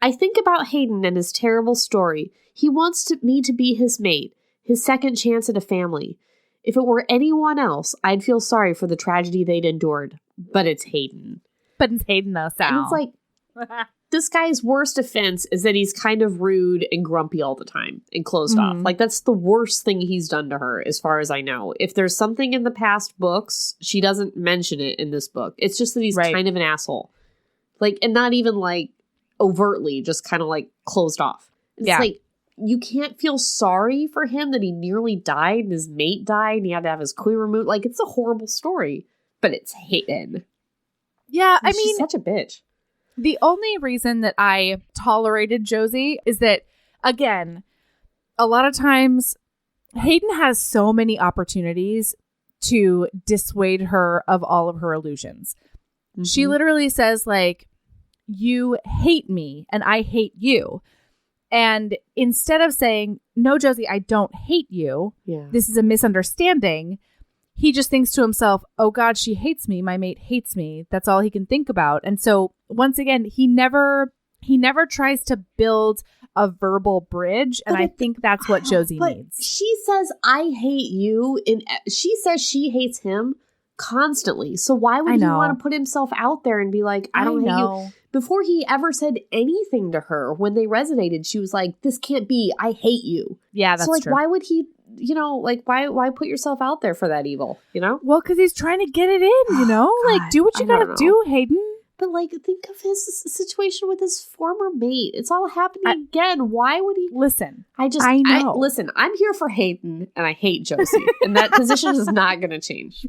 I think about Hayden and his terrible story. He wants me to be his mate, his second chance at a family. If it were anyone else, I'd feel sorry for the tragedy they'd endured. But it's Hayden. But it's Hayden, though, Sal. And it's like, this guy's worst offense is that he's kind of rude and grumpy all the time and closed off. Like, that's the worst thing he's done to her, as far as I know. If there's something in the past books, she doesn't mention it in this book. It's just that he's kind of an asshole. Like, and not even, overtly, just kind of, closed off. It's like, you can't feel sorry for him that he nearly died and his mate died and he had to have his kui removed. Like, it's a horrible story, but it's Hayden. Yeah, I mean, she's such a bitch. The only reason that I tolerated Josie is that, again, a lot of times Hayden has so many opportunities to dissuade her of all of her illusions. She literally says, you hate me and I hate you. And instead of saying, no, Josie, I don't hate you. Yeah. This is a misunderstanding. He just thinks to himself, oh, God, she hates me. My mate hates me. That's all he can think about. And so once again, he never tries to build a verbal bridge. And I think that's what Josie needs. She says, I hate you. And she says she hates him constantly. So why would he want to put himself out there and be like, I don't hate you? Before he ever said anything to her, when they resonated, she was like, this can't be. I hate you. Yeah, that's true. Why would he, why put yourself out there for that evil, Well, because he's trying to get it in, God, do what you gotta do, Hayden. But, think of his situation with his former mate. It's all happening again. Why would he? Listen, I know. Listen, I'm here for Hayden, and I hate Josie. And that position is not going to change.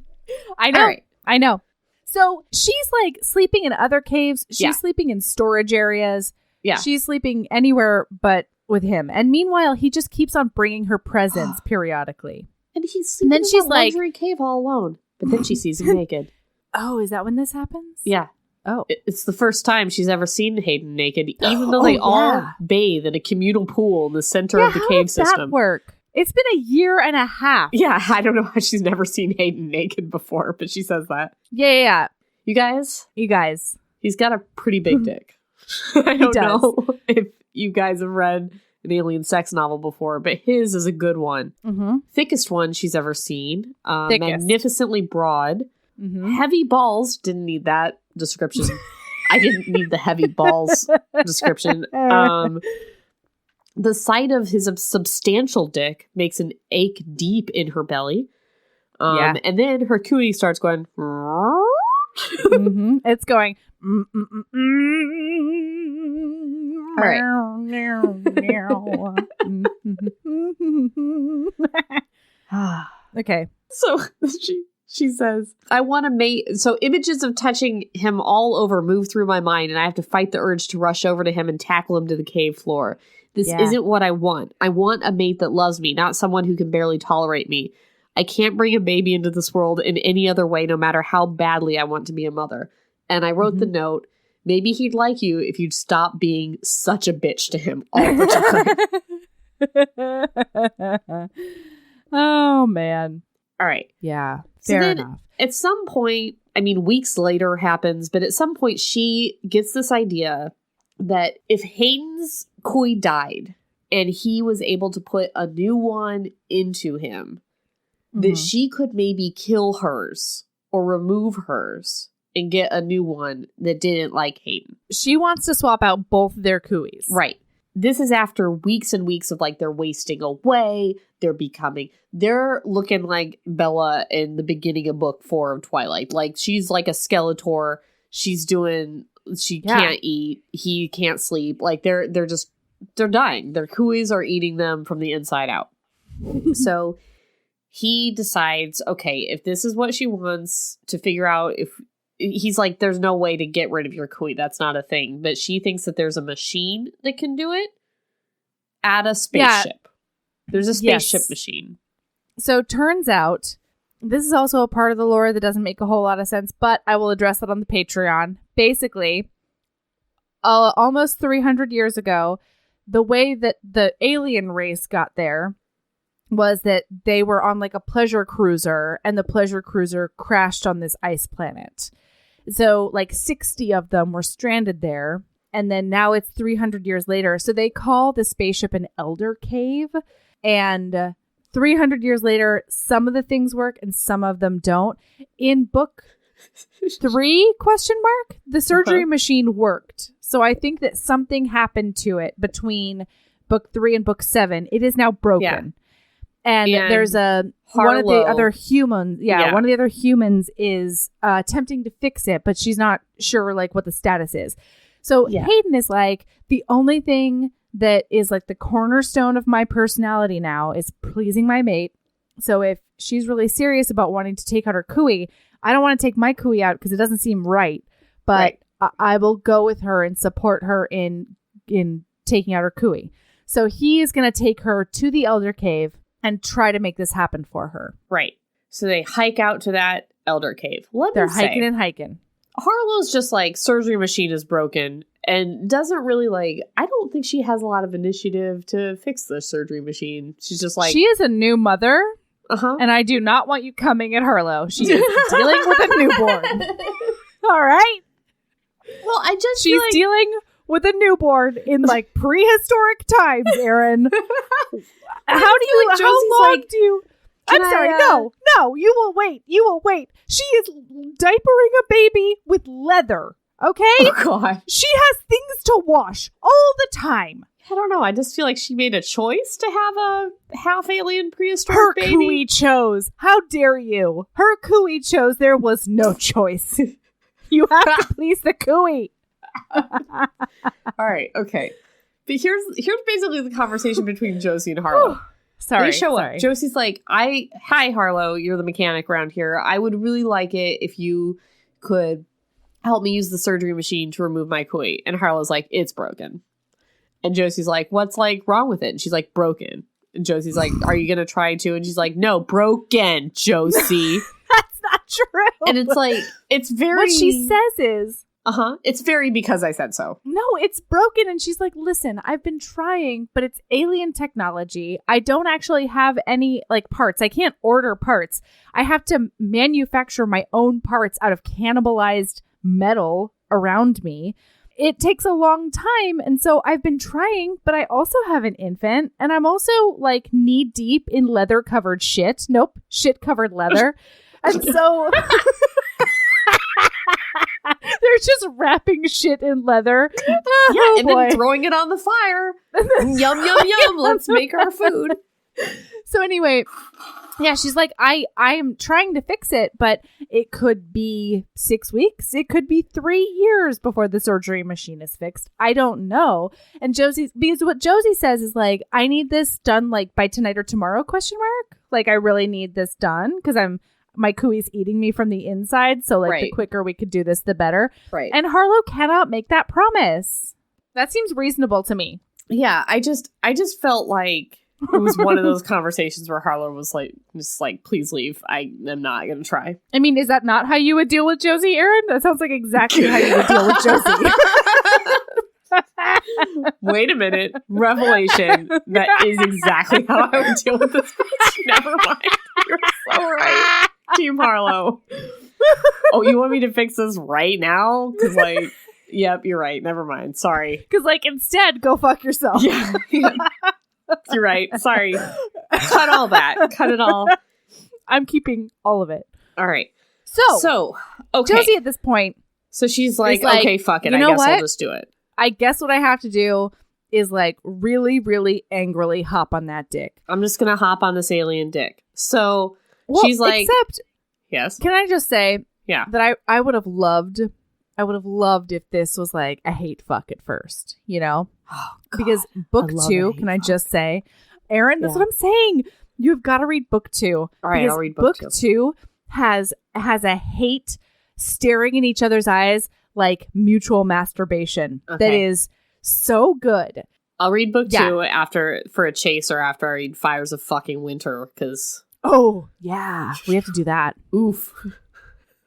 I know. Right. I know. So she's sleeping in other caves. She's sleeping in storage areas. Yeah. She's sleeping anywhere but with him. And meanwhile, he just keeps on bringing her presents periodically. And he's sleeping in a luxury cave all alone. But then she sees him naked. Oh, is that when this happens? Yeah. Oh. It's the first time she's ever seen Hayden naked, even though they all bathe in a communal pool in the center of the cave system. How does that work? It's been a year and a half. Yeah, I don't know how she's never seen Hayden naked before, but she says that. Yeah. You guys. He's got a pretty big dick. I don't know if you guys have read an alien sex novel before, but his is a good one. Thickest one she's ever seen. Magnificently broad. Heavy balls. Didn't need that description. I didn't need the heavy balls description. The sight of his substantial dick makes an ache deep in her belly. And then her kui starts going. It's going. All right. Okay. So she says, I want to mate. So images of touching him all over move through my mind, and I have to fight the urge to rush over to him and tackle him to the cave floor. This isn't what I want. I want a mate that loves me, not someone who can barely tolerate me. I can't bring a baby into this world in any other way, no matter how badly I want to be a mother. And I wrote the note, maybe he'd like you if you'd stop being such a bitch to him all the time. Oh, man. All right. Yeah. Fair enough. At some point, weeks later happens, but at some point she gets this idea that if Hayden's kui died and he was able to put a new one into him, that she could maybe kill hers or remove hers and get a new one that didn't like Hayden. She wants to swap out both their kuis. Right. this is after weeks and weeks of like they're wasting away. They're looking like Bella in the beginning of book 4 of Twilight. Like she's like a Skeletor. She can't eat. He can't sleep. Like they're dying. Their kuis are eating them from the inside out. So he decides, okay, if this is what she wants to figure out, if he's like, there's no way to get rid of your kui. That's not a thing. But she thinks that there's a machine that can do it at a spaceship. Yeah. There's a spaceship machine. So turns out, this is also a part of the lore that doesn't make a whole lot of sense, but I will address it on the Patreon. Basically, almost 300 years ago, the way that the alien race got there was that they were on like a pleasure cruiser, and the pleasure cruiser crashed on this ice planet. So like 60 of them were stranded there, and then now it's 300 years later. So they call the spaceship an elder cave, and 300 years later, some of the things work and some of them don't. In book 3, the surgery machine worked. So I think that something happened to it between book 3 and book 7. It is now broken. Yeah. And there's one of the other humans. Yeah, one of the other humans is attempting to fix it, but she's not sure like what the status is. So Hayden is like, the only thing that is like the cornerstone of my personality now is pleasing my mate. So if she's really serious about wanting to take out her kui, I don't want to take my kui out because it doesn't seem right. But I will go with her and support her in taking out her kui. So he is going to take her to the Elder Cave and try to make this happen for her. Right. So they hike out to that Elder Cave. They're hiking and hiking. Harlow's just like, surgery machine is broken, and doesn't really like, I don't think she has a lot of initiative to fix the surgery machine. She's just like, she is a new mother. And I do not want you coming at Harlow. She is dealing with a newborn. All right. Well, she's dealing with a newborn in like prehistoric times, Erin. How long do you? I'm sorry. No, you will wait. She is diapering a baby with leather. Okay? Oh, God. She has things to wash all the time. I don't know. I just feel like she made a choice to have a half-alien prehistoric baby. Her kui chose. How dare you? Her kui chose. There was no choice. You have to please the kui. All right. Okay. But here's basically the conversation between Josie and Harlow. Sorry. They show up. Josie's like, hi, Harlow. You're the mechanic around here. I would really like it if you could help me use the surgery machine to remove my kui. And Harlow's like, it's broken. And Josie's like, what's like wrong with it? And she's like, broken. And Josie's like, are you going to try to? And she's like, no, broken, Josie. That's not true. And it's like, it's very... What she says is... It's very because I said so. No, it's broken. And she's like, listen, I've been trying, but it's alien technology. I don't actually have any like parts. I can't order parts. I have to manufacture my own parts out of cannibalized metal around me. It takes a long time. And so I've been trying, but I also have an infant. And I'm also like knee deep in leather covered shit. Nope. Shit covered leather. And so... They're just wrapping shit in leather. And then throwing it on the fire. Yum, yum, yum. Let's make our food. So anyway, yeah, she's like, I am trying to fix it, but it could be 6 weeks. It could be 3 years before the surgery machine is fixed. I don't know. And because what Josie says is like, I need this done like by tonight or tomorrow, ? Like, I really need this done because my kui's eating me from the inside. So like the quicker we could do this, the better. Right. And Harlow cannot make that promise. That seems reasonable to me. Yeah. I just felt like it was one of those conversations where Harlow was like, just like, please leave. I am not going to try. I mean, is that not how you would deal with Josie, Erin? That sounds like exactly how you would deal with Josie. Wait a minute. Revelation. That is exactly how I would deal with this bitch. Never mind. You're so right. Team Harlow. Oh, you want me to fix this right now? Because, like, yep, you're right. Never mind. Sorry. Because, like, instead, go fuck yourself. Yeah. You're right. Sorry. Cut all that. Cut it all. I'm keeping all of it. All right. So okay. Josie at this point. So she's like, okay, fuck it. I guess I'll just do it. I guess what I have to do is like really, really angrily hop on that dick. I'm just going to hop on this alien dick. So she's like... Except, yes. Can I just say that I would have loved if this was like a hate fuck at first, you know? Oh, God. Because book 2, can I just say, Erin, that's what I'm saying. You've got to read book 2. All right, I'll read book 2. Book 2 has a hate staring in each other's eyes like mutual masturbation that is so good. I'll read book 2 after for a chase or after I read Fires of fucking Winter because... Oh, yeah. We have to do that. Oof.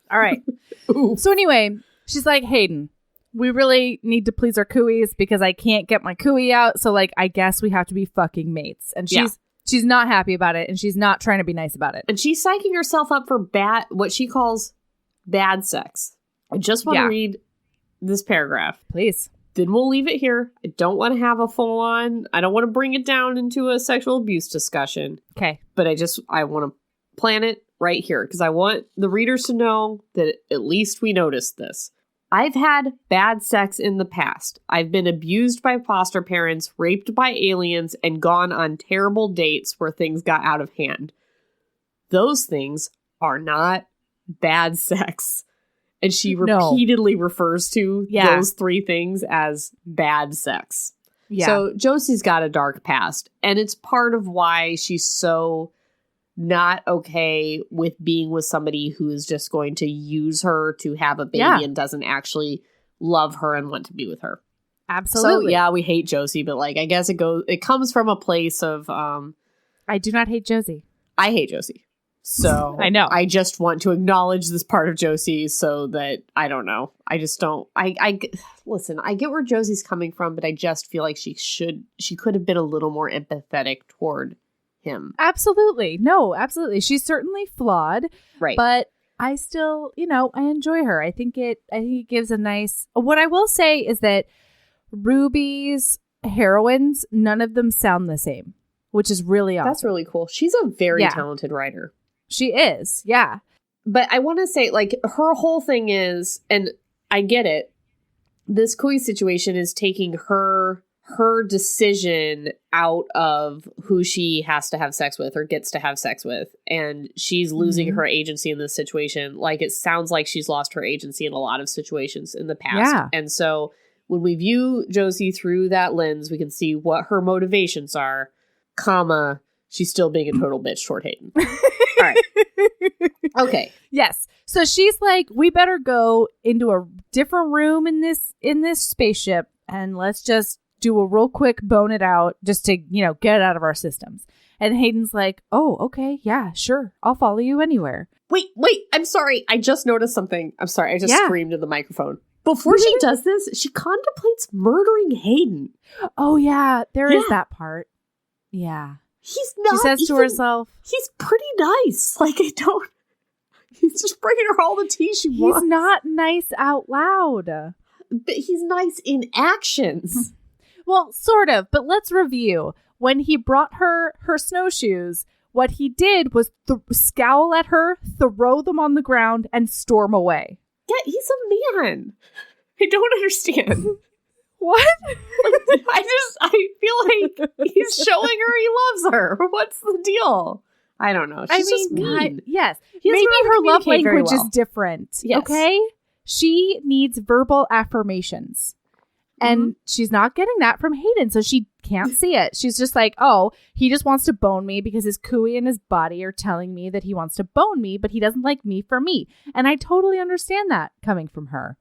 All right. Oof. So anyway, she's like, Hayden, we really need to please our cooies because I can't get my cooie out. So like, I guess we have to be fucking mates. And she's not happy about it. And she's not trying to be nice about it. And she's psyching herself up for what she calls bad sex. I just want to read this paragraph. Please. Then we'll leave it here. I don't want to have a full on, I don't want to bring it down into a sexual abuse discussion. Okay. But I want to plan it right here because I want the readers to know that at least we noticed this. I've had bad sex in the past. I've been abused by foster parents, raped by aliens, and gone on terrible dates where things got out of hand. Those things are not bad sex. And she repeatedly refers to those 3 things as bad sex. Yeah. So Josie's got a dark past. And it's part of why she's so not okay with being with somebody who is just going to use her to have a baby and doesn't actually love her and want to be with her. Absolutely. So we hate Josie, but like I guess it comes from a place of I do not hate Josie. I hate Josie. So I know. I just want to acknowledge this part of Josie so that I don't know. I just don't. Listen. I get where Josie's coming from, but I just feel like she could have been a little more empathetic toward him. Absolutely, no, absolutely. She's certainly flawed, right? But I still, I enjoy her. I think it gives a nice. What I will say is that Ruby's heroines, none of them sound the same, which is really awesome. That's really cool. She's a very talented writer. She is, yeah. But I want to say, like, her whole thing is, and I get it, this Kui situation is taking her decision out of who she has to have sex with or gets to have sex with. And she's losing her agency in this situation. Like, it sounds like she's lost her agency in a lot of situations in the past. Yeah. And so when we view Josie through that lens, we can see what her motivations are, she's still being a total bitch toward Hayden. All right. Okay. Yes. So she's like, we better go into a different room in this spaceship and let's just do a real quick bone it out just to, get it out of our systems. And Hayden's like, oh, okay. Yeah, sure. I'll follow you anywhere. Wait. I'm sorry. I just noticed something. I'm sorry. I just screamed in the microphone. Before she does this, she contemplates murdering Hayden. Oh, yeah. There is that part. Yeah. He's not. She says to herself, he's pretty nice. Like, he's just bringing her all the tea she wants. He's not nice out loud. But he's nice in actions. Well, sort of. But let's review. When he brought her snowshoes, what he did was scowl at her, throw them on the ground, and storm away. Yeah, he's a man. I don't understand. What? I feel like he's showing her he loves her. What's the deal? I don't know. She's just mean. Yes. Maybe her love language is different. Yes. Okay? She needs verbal affirmations. And she's not getting that from Hayden, so she can't see it. She's just like, oh, he just wants to bone me because his cooey and his body are telling me that he wants to bone me, but he doesn't like me for me. And I totally understand that coming from her.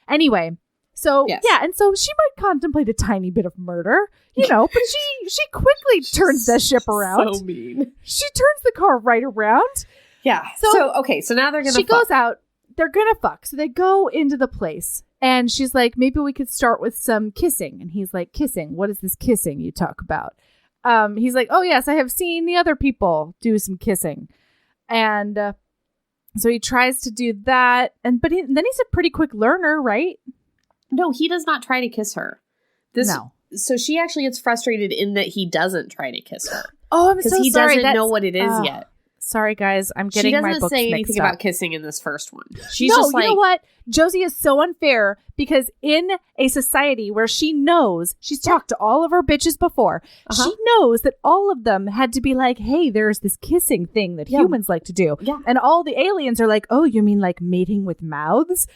Anyway, so, and so she might contemplate a tiny bit of murder, but she quickly turns the ship around. So mean. She turns the car right around. Yeah. So now they're going to She goes out. They're going to fuck. So they go into the place. And she's like, maybe we could start with some kissing. And he's like, kissing? What is this kissing you talk about? He's like, oh, yes, I have seen the other people do some kissing. And so he tries to do that. But then he's a pretty quick learner, right? No, he does not try to kiss her. No. So she actually gets frustrated in that he doesn't try to kiss her. Oh, I'm so sorry. Because he doesn't know what it is yet. Sorry, guys. I'm getting my books mixed up. She doesn't say anything about kissing in this first one. She's no, just like, you know what? Josie is so unfair because in a society where she knows, she's talked to all of her bitches before, she knows that all of them had to be like, hey, there's this kissing thing that humans like to do. Yeah. And all the aliens are like, oh, you mean like mating with mouths?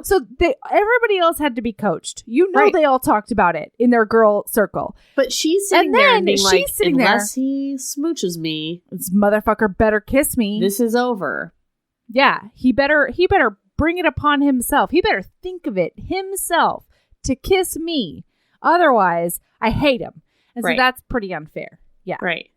So everybody else had to be coached. You know, they all talked about it in their girl circle. But she's sitting there and being like, unless he smooches me, this motherfucker better kiss me. This is over. Yeah, he better bring it upon himself. He better think of it himself to kiss me. Otherwise, I hate him. And so that's pretty unfair. Yeah. Right.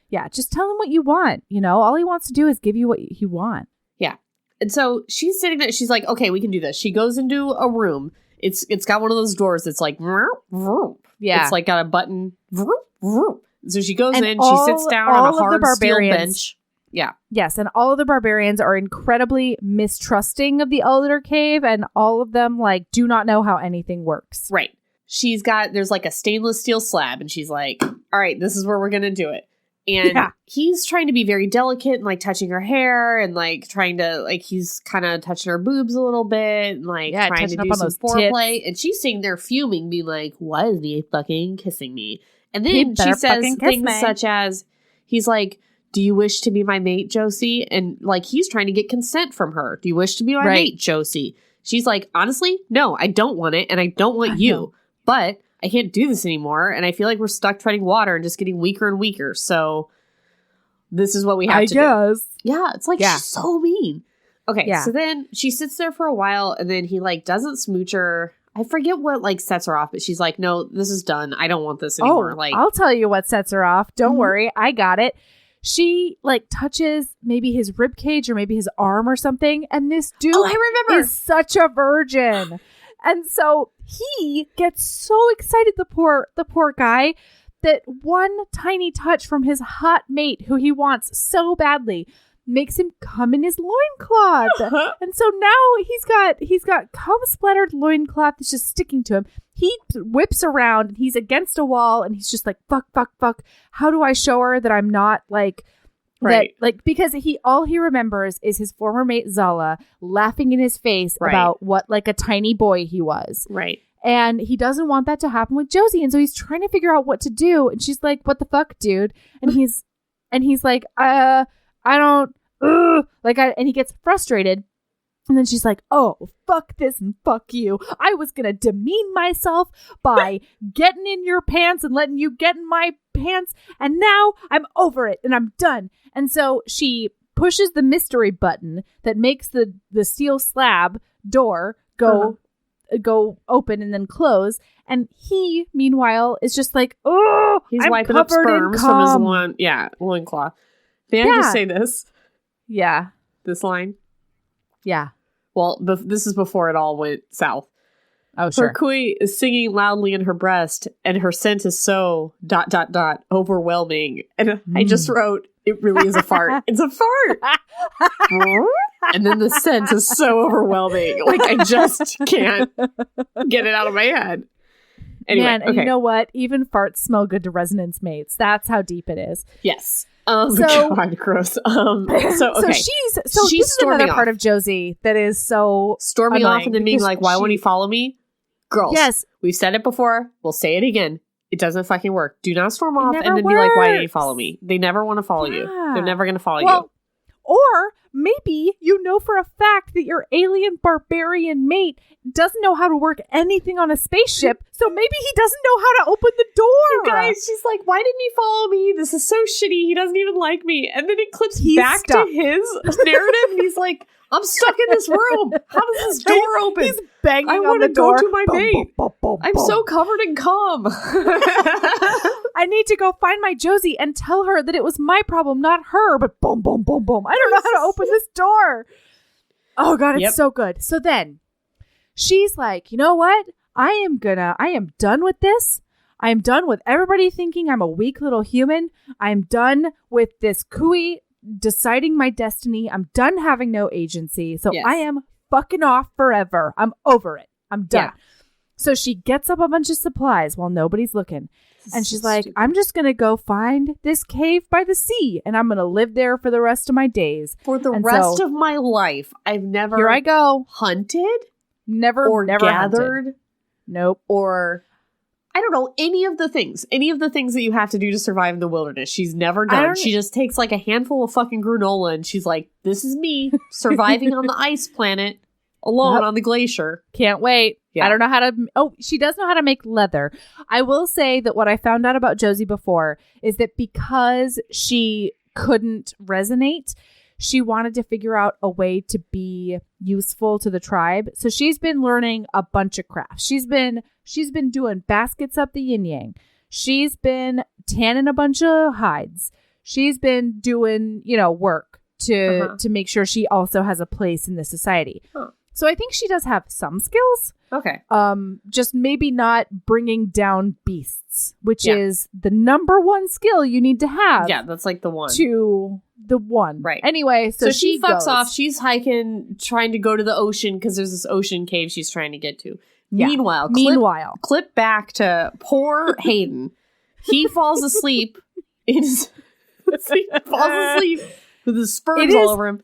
Yeah, just tell him what you want. You know, all he wants to do is give you what you want. Yeah. And so she's sitting there. She's like, okay, we can do this. She goes into a room. It's got one of those doors that's like, yeah. It's like got a button. So she goes in. She sits down on a hard steel bench. Yeah. Yes. And all of the barbarians are incredibly mistrusting of the Elder Cave. And all of them like do not know how anything works. Right. There's like a stainless steel slab. And she's like, all right, this is where we're going to do it. And he's trying to be very delicate and like touching her hair and like trying to like he's kind of touching her boobs a little bit and like trying to do some foreplay. Tits. And she's sitting there fuming, being like, why isn't he fucking kissing me? And then she says things such as, he's like, do you wish to be my mate, Josie? And like he's trying to get consent from her. Do you wish to be my mate, Josie? She's like, honestly, no, I don't want it. And I don't want you. But I can't do this anymore. And I feel like we're stuck treading water and just getting weaker and weaker. So this is what we have to do. Yeah, it's like she's so mean. Okay, so then she sits there for a while and then he like doesn't smooch her. I forget what like sets her off, but she's like, no, this is done. I don't want this anymore. Oh, like, I'll tell you what sets her off. Don't worry. I got it. She like touches maybe his rib cage or maybe his arm or something. And this dude is such a virgin. And so he gets so excited, the poor guy, that one tiny touch from his hot mate who he wants so badly makes him come in his loincloth. And so now he's got cum splattered loincloth that's just sticking to him. He whips around and he's against a wall and he's just like, fuck. How do I show her that I'm not like that? Like, because all he remembers is his former mate Zala laughing in his face about what like a tiny boy he was. Right. And he doesn't want that to happen with Josie. And so he's trying to figure out what to do. And she's like, what the fuck, dude? And he's like, I don't, and he gets frustrated. And then she's like, oh, fuck this and fuck you. I was going to demean myself by getting in your pants and letting you get in my pants. And now I'm over it and I'm done. And so she pushes the mystery button that makes the steel slab door go open and then close. And he, meanwhile, is just like, oh, he's wiping up sperms from his loincloth. May I just say this? Yeah. This line? Yeah. Well, this is before it all went south. Oh, sure. Her kui is singing loudly in her breast, and her scent is so ... overwhelming. And I just wrote, it really is a fart. It's a fart! And then the scent is so overwhelming. Like, I just can't get it out of my head. Anyway, man, and you know what? Even farts smell good to resonance mates. That's how deep it is. Yes. God, gross. Okay. So she's this is another part of Josie that is so storming off and then being like, why won't he follow me? Girls, yes, we've said it before. We'll say it again. It doesn't fucking work. Do not storm off and then be like, why didn't you follow me? They never want to follow you. They're never going to follow you. Or maybe you know for a fact that your alien barbarian mate doesn't know how to work anything on a spaceship, so maybe he doesn't know how to open the door. You guys, she's like, why didn't he follow me? This is so shitty. He doesn't even like me. And then it clips back to his narrative, and he's like, I'm stuck in this room. How does this door open? He's banging on the door. I want to go to my mate. I'm so covered in cum. I need to go find my Josie and tell her that it was my problem, not her. But boom, boom, boom, boom. I don't know how to open this door. Oh, God, it's so good. So then she's like, you know what? I am done with this. I am done with everybody thinking I'm a weak little human. I'm done with this kui deciding my destiny. I'm done having no agency. So I am fucking off forever. I'm over it. I'm done. Yeah. So she gets up a bunch of supplies while nobody's looking. And she's like, I'm just going to go find this cave by the sea, and I'm going to live there for the rest of my days. For the rest of my life, I've never here I go. Hunted? Never gathered? Hunted. Nope. Or, I don't know, any of the things that you have to do to survive in the wilderness. She's never done. She just takes like a handful of fucking granola, and she's like, this is me surviving on the ice planet alone on the glacier. Can't wait. Yeah. I don't know how to... Oh, she does know how to make leather. I will say that what I found out about Josie before is that because she couldn't resonate, she wanted to figure out a way to be useful to the tribe. So she's been learning a bunch of crafts. She's been doing baskets up the yin yang. She's been tanning a bunch of hides. She's been doing, work to make sure she also has a place in the society. Huh. So I think she does have some skills. Okay. Just maybe not bringing down beasts, which is the number one skill you need to have. Yeah, that's like the one. Right. Anyway, so she fucks off. She's hiking, trying to go to the ocean because there's this ocean cave she's trying to get to. Yeah. Meanwhile, clip back to poor Hayden. He falls asleep. He falls asleep with his spurs all over him.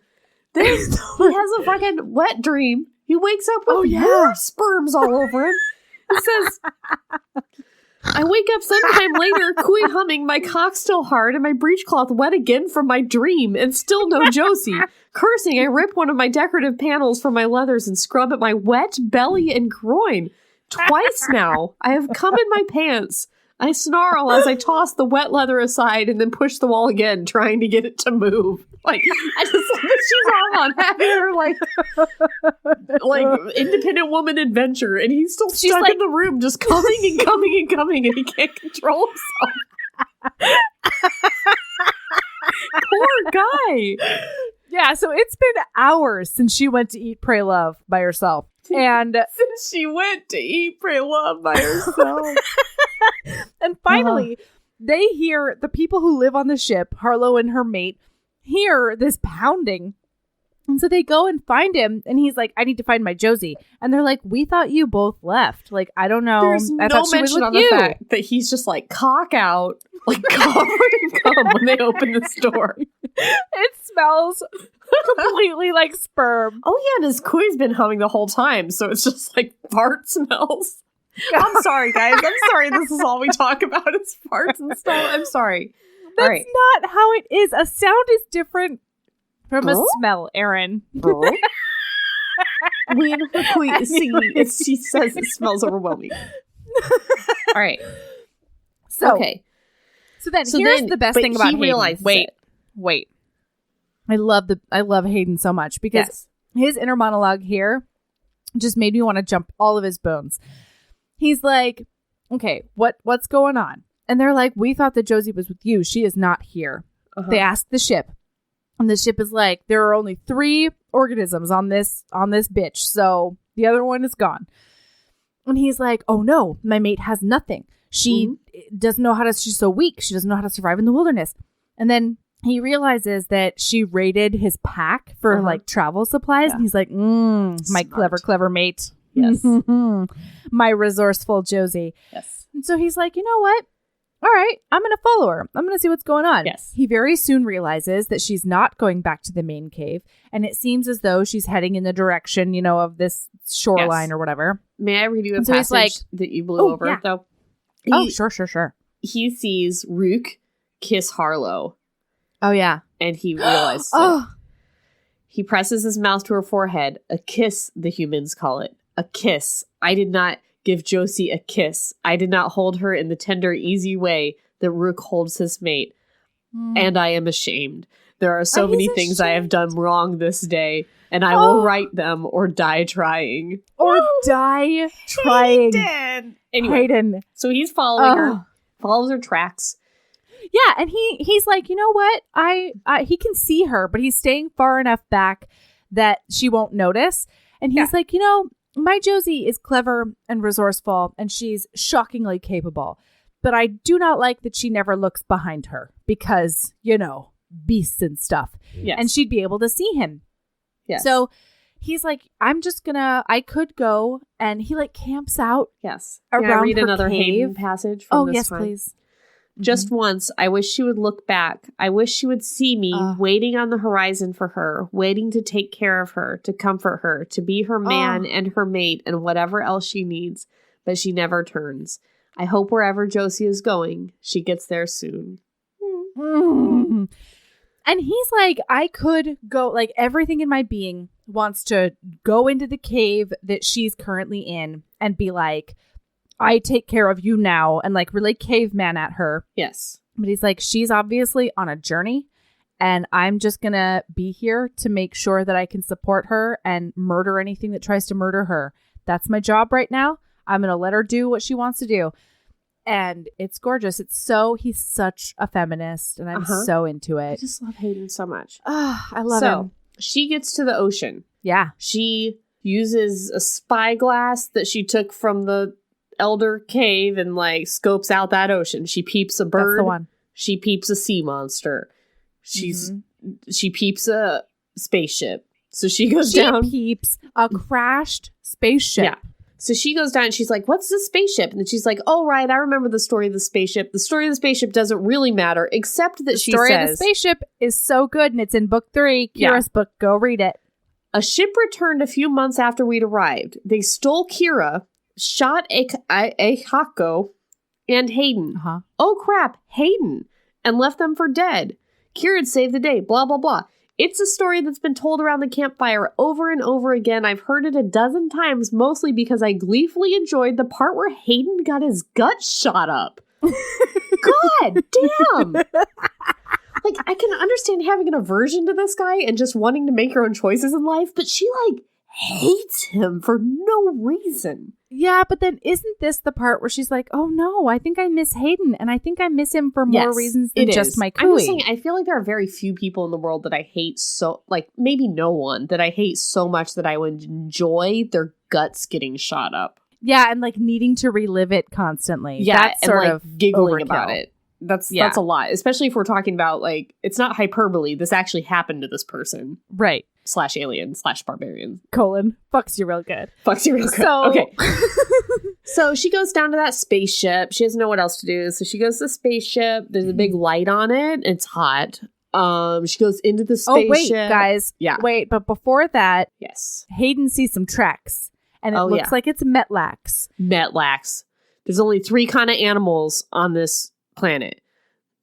Then he has a fucking wet dream. He wakes up with more sperms all over him. It says, I wake up sometime later, cooey humming, my cock still hard, and my breechcloth wet again from my dream, and still no Josie. Cursing, I rip one of my decorative panels from my leathers and scrub at my wet belly and groin. Twice now, I have come in my pants. I snarl as I toss the wet leather aside and then push the wall again, trying to get it to move. Like, I just love that she's all on having her, like independent woman adventure, and he's still stuck in the room, just coming and coming and coming, and he can't control himself. Poor guy. Yeah, so it's been hours since she went to Eat, Pray, Love by herself. And since she went to Eat, Pray, Love by herself. And finally, they hear the people who live on the ship, Harlow and her mate, hear this pounding. And so they go and find him, and he's like, I need to find my Josie. And they're like, we thought you both left. Like, I don't know. There's I no mention on the fact that he's just like cock out, like covered in cum when they open this door. It smells completely like sperm. Oh yeah, and his cooey's been humming the whole time, so it's just like fart smells. God. I'm sorry, guys. I'm sorry this is all we talk about is farts and stuff. I'm sorry. That's not how it is. A sound is different from a smell, Erin. When her cooey is singing, she says it smells overwhelming. All right. So then here's the best thing about Hayden. Wait. I love Hayden so much because his inner monologue here just made me want to jump all of his bones. He's like, okay, what's going on? And they're like, we thought that Josie was with you. She is not here. They asked the ship. And the ship is like, there are only 3 organisms on this bitch. So the other one is gone. And he's like, oh no, my mate has nothing. She doesn't know she's so weak. She doesn't know how to survive in the wilderness. And then he realizes that she raided his pack for like travel supplies. Yeah. And he's like, my clever mate. Yes. My resourceful Josie. Yes. And so he's like, you know what? All right, I'm going to follow her. I'm going to see what's going on. Yes. He very soon realizes that she's not going back to the main cave. And it seems as though she's heading in the direction, of this shoreline or whatever. May I read you a passage that you blew over, though? Sure. He sees Rook kiss Harlow. Oh, yeah. And he realizes it. He presses his mouth to her forehead. A kiss, the humans call it. A kiss. I did not give Josie a kiss. I did not hold her in the tender, easy way that Rook holds his mate. And I am ashamed. There are so many things I have done wrong this day, and I will right them or die trying. Die trying. Anyway, Hayden. So he's following her, follows her tracks. Yeah, and he's like, you know what? He can see her, but he's staying far enough back that she won't notice. And he's like, my Josie is clever and resourceful, and she's shockingly capable. But I do not like that she never looks behind her because, beasts and stuff. Yes. And she'd be able to see him. Yes. So he's like, I could go, and he like camps out. Yes. Around read her another cave. Hayden passage from this yes, time. please. Just once, I wish she would look back. I wish she would see me waiting on the horizon for her, waiting to take care of her, to comfort her, to be her man and her mate and whatever else she needs. But she never turns. I hope wherever Josie is going, she gets there soon. And he's like, I could go, like everything in my being wants to go into the cave that she's currently in and be like, I take care of you now, and like really caveman at her. Yes. But he's like, she's obviously on a journey, and I'm just going to be here to make sure that I can support her and murder anything that tries to murder her. That's my job right now. I'm going to let her do what she wants to do. And it's gorgeous. He's such a feminist, and I'm so into it. I just love Hayden so much. I love him. She gets to the ocean. Yeah. She uses a spyglass that she took from the elder cave and like scopes out that ocean. She peeps a bird. That's the one. She peeps a sea monster. She peeps a spaceship. So she goes down. She peeps a crashed spaceship. Yeah. So she goes down and she's like, what's the spaceship? And then she's like, oh, right, I remember the story of the spaceship. The story of the spaceship doesn't really matter, except that the story of the spaceship is so good, and it's in book 3, Kira's book. Go read it. A ship returned a few months after we'd arrived. They stole Kira, shot Hako and Hayden. Oh, crap, Hayden. And left them for dead. Kira had saved the day, blah, blah, blah. It's a story that's been told around the campfire over and over again. I've heard it a dozen times, mostly because I gleefully enjoyed the part where Hayden got his gut shot up. God damn! Like, I can understand having an aversion to this guy and just wanting to make your own choices in life, but she, like, hates him for no reason. Yeah, but then isn't this the part where she's like, oh no, I think I miss Hayden, and I think I miss him for more reasons than just my cooey. I'm just saying, I feel like there are very few people in the world that I hate so, like, maybe no one, that I hate so much that I would enjoy their guts getting shot up. Yeah, and like needing to relive it constantly. Yeah, that's sort and, like, of giggling overkill. about it. That's a lot, especially if we're talking about, like, it's not hyperbole. This actually happened to this person. Right. /alien /barbarian. Fucks you real good. Fucks you real good. So, okay. So she goes down to that spaceship. She doesn't know what else to do. So she goes to the spaceship. There's a big light on it. It's hot. She goes into the spaceship. Oh, wait, guys. Yeah. Wait, but before that, yes, Hayden sees some tracks. And it looks like it's Metlax. Metlax. There's only 3 kind of animals on this planet.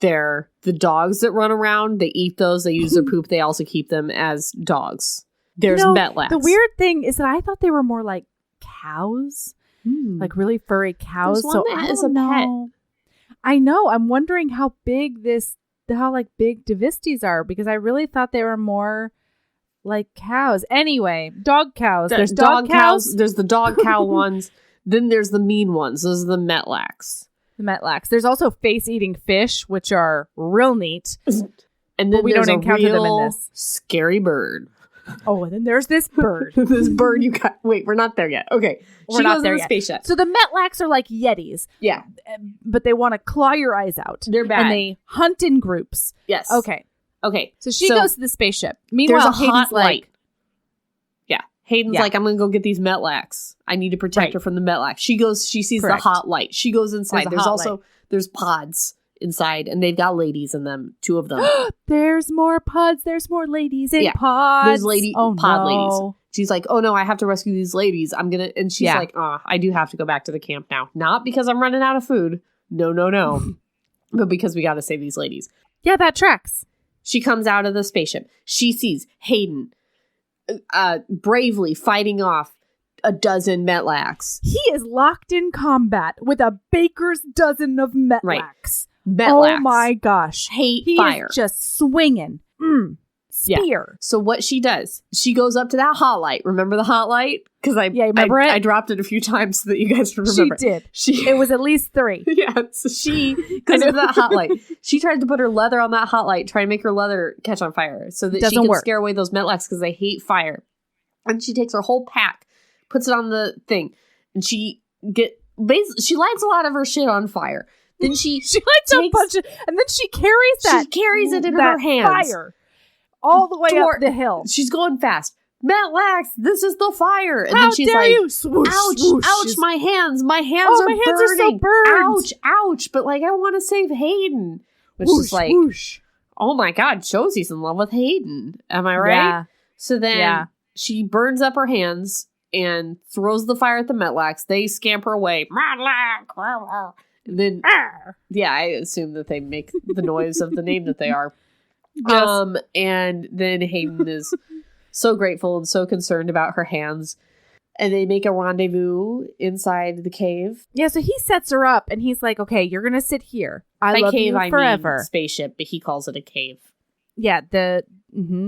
They're the dogs that run around. They eat those. They use their poop. They also keep them as dogs. There's Metlax. The weird thing is that I thought they were more like cows. Like really furry cows. There's one that is a pet. I know. I'm wondering how big big Divistes are, because I really thought they were more like cows. Anyway, dog cows. There's dog cows. There's the dog cow ones. Then there's the mean ones. Those are the Metlax. The Metlax. There's also face-eating fish, which are real neat. And then we don't encounter them in this. Scary bird. Oh, and then there's this bird. This bird you got. Wait, we're not there yet. Okay. We're not there yet. Spaceship. So the Metlax are like Yetis. Yeah. But they want to claw your eyes out. They're bad. And they hunt in groups. Yes. Okay. So she goes to the spaceship. Meanwhile, there's a Hayden's hot light. Yeah. Hayden's like, I'm going to go get these Metlax. I need to protect her from the Metlax. She sees the hot light. She goes inside. There's pods inside, and they've got ladies in them, 2 of them. There's more pods. There's more ladies in pods. There's pod ladies. She's like, oh no, I have to rescue these ladies. And she's like, I do have to go back to the camp now. Not because I'm running out of food. No. But because we got to save these ladies. Yeah, that tracks. She comes out of the spaceship. She sees Hayden bravely fighting off a dozen Metlax. He is locked in combat with a baker's dozen of Metlax. Right. Metlax. Oh my gosh. He fire. Is just swinging. Spear. Yeah. So what she does, she goes up to that hot light. Remember the hot light? Because I dropped it a few times so that you guys remember. She did. It was at least 3. Yeah. So she goes to that hot light. She tried to put her leather on that hot light, try to make her leather catch on fire so that she can scare away those Metlax because they hate fire. And she takes her whole pack, puts it on the thing, and she lights a lot of her shit on fire. Then she lights a bunch of, and then she carries that. She carries it in her hands. Fire all the way up the hill. She's going fast. Metlax, this is the fire. And How then she's dare like, you? Swoosh, ouch, swoosh. ouch, my hands are my hands are so burning. burned. Ouch, ouch. But like, I want to save Hayden. Which Whoosh, is like, whoosh. oh my God, Josie's in love with Hayden. Am I right? Yeah. So then she burns up her hands and throws the fire at the Metlax. They scamper away. Metlax. And then, I assume that they make the noise of the name that they are. Yes. And then Hayden is so grateful and so concerned about her hands. And they make a rendezvous inside the cave. Yeah, so he sets her up and he's like, okay, you're going to sit here. I love cave, you forever. I mean spaceship, but he calls it a cave. Yeah, the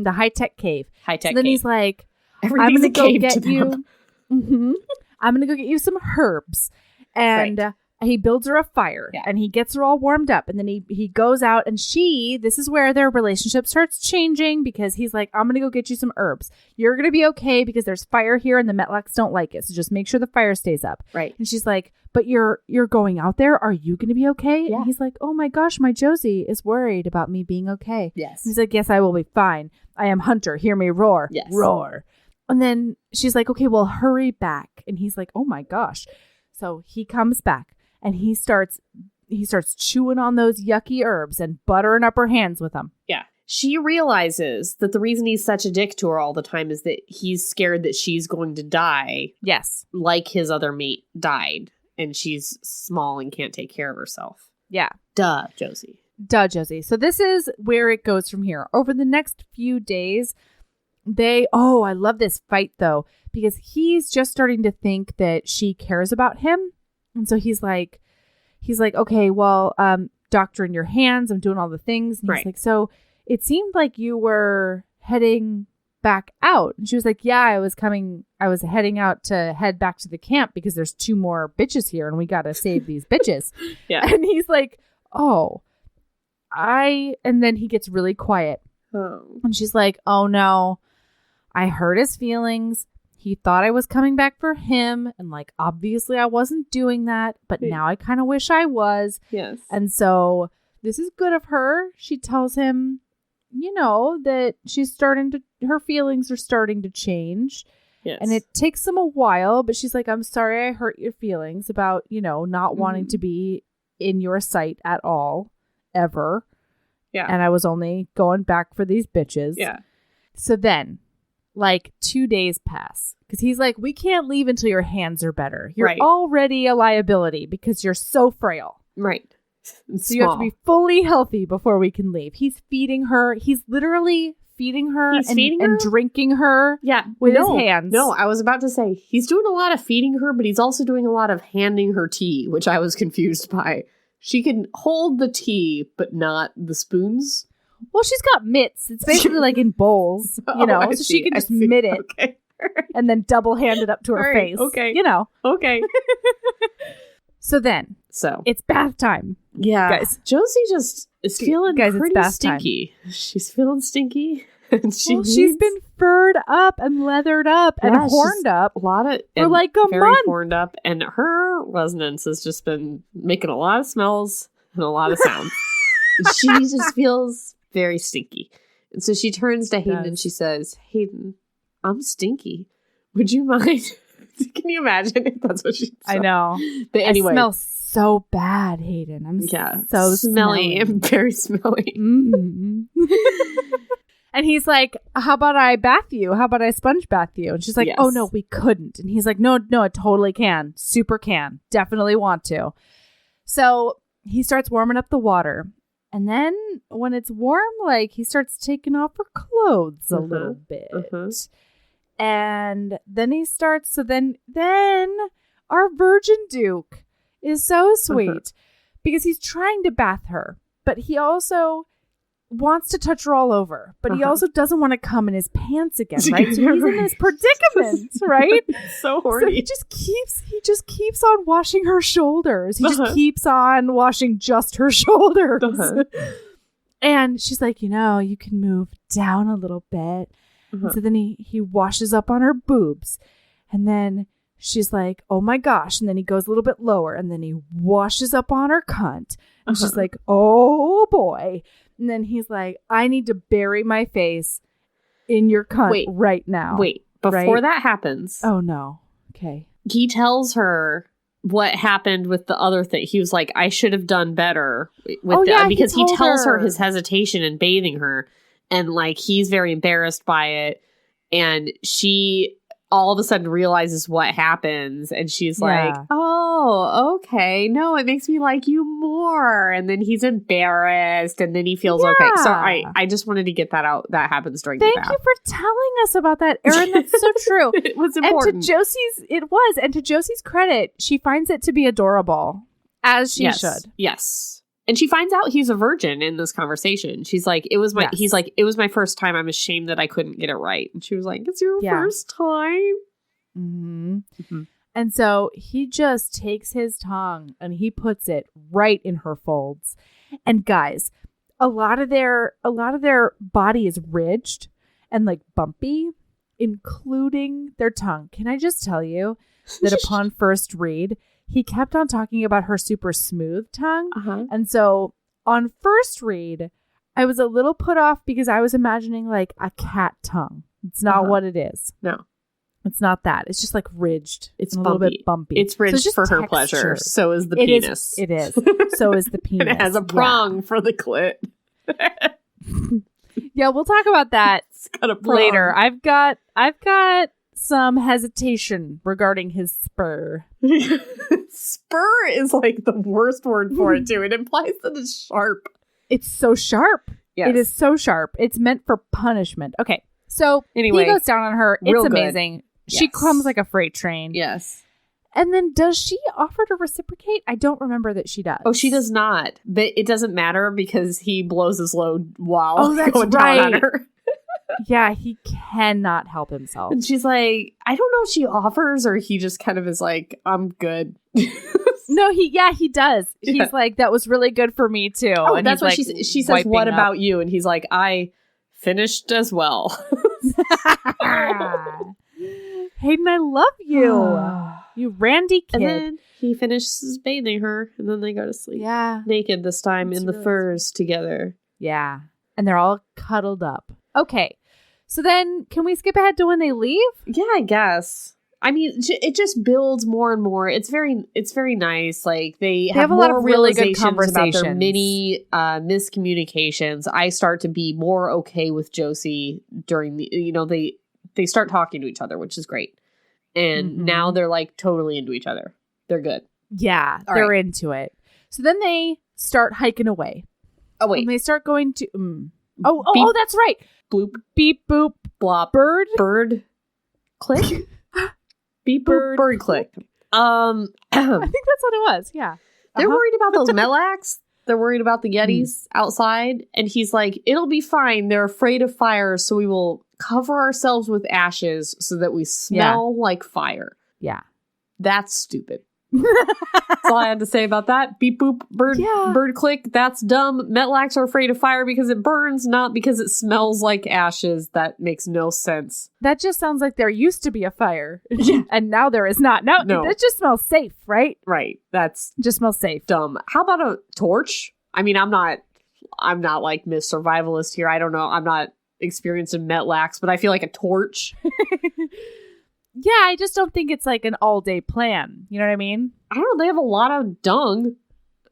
high-tech cave. High-tech so then cave. he's like, Everything's I'm going to go to get you. I'm going to go get you some herbs. And he builds her a fire and he gets her all warmed up. And then he goes out and this is where their relationship starts changing because he's like, I'm going to go get you some herbs. You're going to be okay because there's fire here and the Metlax don't like it. So just make sure the fire stays up. Right. And she's like, but you're going out there. Are you going to be okay? Yeah. And he's like, oh my gosh, my Josie is worried about me being okay. Yes. And he's like, yes, I will be fine. I am Hunter. Hear me roar. Yes. Roar. And then she's like, okay, well, hurry back. And he's like, oh my gosh. So he comes back and he starts chewing on those yucky herbs and buttering up her hands with them. Yeah. She realizes that the reason he's such a dick to her all the time is that he's scared that she's going to die. Yes. Like his other mate died. And she's small and can't take care of herself. Yeah. Duh, Josie. So this is where it goes from here. Over the next few days, I love this fight though, because he's just starting to think that she cares about him. And so he's like, okay, well, doctor in your hands, I'm doing all the things. And he's like, so it seemed like you were heading back out. And she was like, yeah, I was heading out to head back to the camp because there's 2 more bitches here and we got to save these bitches. Yeah. And he's like, and then he gets really quiet. Oh. And she's like, oh no, I hurt his feelings. He thought I was coming back for him. And like, obviously I wasn't doing that, but now I kind of wish I was. Yes. And so this is good of her. She tells him, that her feelings are starting to change. Yes. And it takes them a while, but she's like, I'm sorry I hurt your feelings about, not wanting to be in your sight at all, ever. Yeah. And I was only going back for these bitches. Yeah. So then, 2 days pass. Because he's like, we can't leave until your hands are better. You're already a liability because you're so frail. Right. So you have to be fully healthy before we can leave. He's feeding her. He's literally feeding her and drinking her with his hands. No, I was about to say, he's doing a lot of feeding her, but he's also doing a lot of handing her tea, which I was confused by. She can hold the tea, but not the spoons. Well, she's got mitts. It's basically like in bowls, so she can just mitt it and then double hand it up to her face. Okay. Okay. So it's bath time. Yeah. Guys. Josie just is feeling pretty it's stinky. Time. She's feeling stinky. And she's been furred up and leathered up and horned up a lot of for like a very month. Horned up, and her resonance has just been making a lot of smells and a lot of sounds. She just feels very stinky. And so she turns to Hayden and she says, Hayden, I'm stinky. Would you mind? Can you imagine if that's what she said? I know. But anyway. I smell so bad, Hayden. I'm so smelly and very smelly. Mm-hmm. And he's like, how about I bath you? How about I sponge bath you? And she's like, oh, no, we couldn't. And he's like, no, I totally can. Super can. Definitely want to. So he starts warming up the water. And then when it's warm, he starts taking off her clothes a little bit. And then he starts. So then our Virgin Duke is so sweet because he's trying to bath her. But he also wants to touch her all over, but he also doesn't want to come in his pants again, right? So he's in this predicament, right? So horny. So he just keeps on washing her shoulders. He just keeps on washing just her shoulders. And she's like, you can move down a little bit. And so then he washes up on her boobs, and then she's like, oh my gosh. And then he goes a little bit lower, and then he washes up on her cunt. And she's like, oh boy. And then he's like, I need to bury my face in your cunt right now. Wait, before that happens. Oh, no. Okay. He tells her what happened with the other thing. He was like, I should have done better with because he tells her his hesitation in bathing her, and like he's very embarrassed by it, and she all of a sudden realizes what happens, and she's like, oh, okay, no, it makes me like you more. And then he's embarrassed, and then he feels okay. So I just wanted to get that out. That happens during the bath. Thank you for telling us about that, Erin. That's so true. It was important. And to Josie's credit, she finds it to be adorable, as she should. Yes. And she finds out he's a virgin in this conversation. She's like, he's like, it was my first time. I'm ashamed that I couldn't get it right. And she was like, it's your first time. Mm-hmm. Mm-hmm. And so he just takes his tongue and he puts it right in her folds. And guys, a lot of their body is ridged and like bumpy, including their tongue. Can I just tell you that upon first read, he kept on talking about her super smooth tongue. Uh-huh. And so on first read, I was a little put off because I was imagining like a cat tongue. It's not what it is. No. It's not that. It's just like ridged. It's a little bit bumpy. It's ridged for her pleasure. So is the penis. It is. So is the penis. And it has a prong for the clit. Yeah, we'll talk about that later. I've got some hesitation regarding his spur. Spur is like the worst word for it too. It implies that it's sharp. It's so sharp. Yes. It is so sharp. It's meant for punishment. Okay. So anyway, he goes down on her. It's amazing. Yes. She comes like a freight train. Yes. And then does she offer to reciprocate? I don't remember that she does. Oh, she does not. But it doesn't matter because he blows his load while going down on her. Yeah, he cannot help himself. And she's like, I don't know if she offers or he just kind of is like, I'm good. No, he does. Yeah. He's like, that was really good for me too. Oh, and that's what she says, what about you? And he's like, I finished as well. Hayden, I love you. You randy kid. And then he finishes bathing her and then they go to sleep. Yeah. Naked this time in the furs together. Yeah. And they're all cuddled up. Okay. So then can we skip ahead to when they leave? Yeah, I guess. I mean, it just builds more and more. It's very nice. Like they have a lot of really good conversations about their many miscommunications. I start to be more okay with Josie during the, they start talking to each other, which is great. And now they're like totally into each other. They're good. Yeah, they're into it. So then they start hiking away. Oh, wait. And they start going to... Oh, that's right. Bloop. Beep, boop. Blop. Bird. Click. Beep, boop. Bird click. I think that's what it was. Yeah. They're worried about those Melax. They're worried about the Yetis outside. And he's like, it'll be fine. They're afraid of fire, so we will cover ourselves with ashes so that we smell like fire. Yeah. That's stupid. That's all I had to say about that. Beep boop, bird click. That's dumb. Metlax are afraid of fire because it burns, not because it smells like ashes. That makes no sense. That just sounds like there used to be a fire, and now there is not. No, it just smells safe, right? Right. That's just smells safe. Dumb. How about a torch? I mean, I'm not like Miss Survivalist here. I don't know. I'm not experienced in Metlax, but I feel like a torch. Yeah, I just don't think it's like an all-day plan. You know what I mean? I don't know. They have a lot of dung.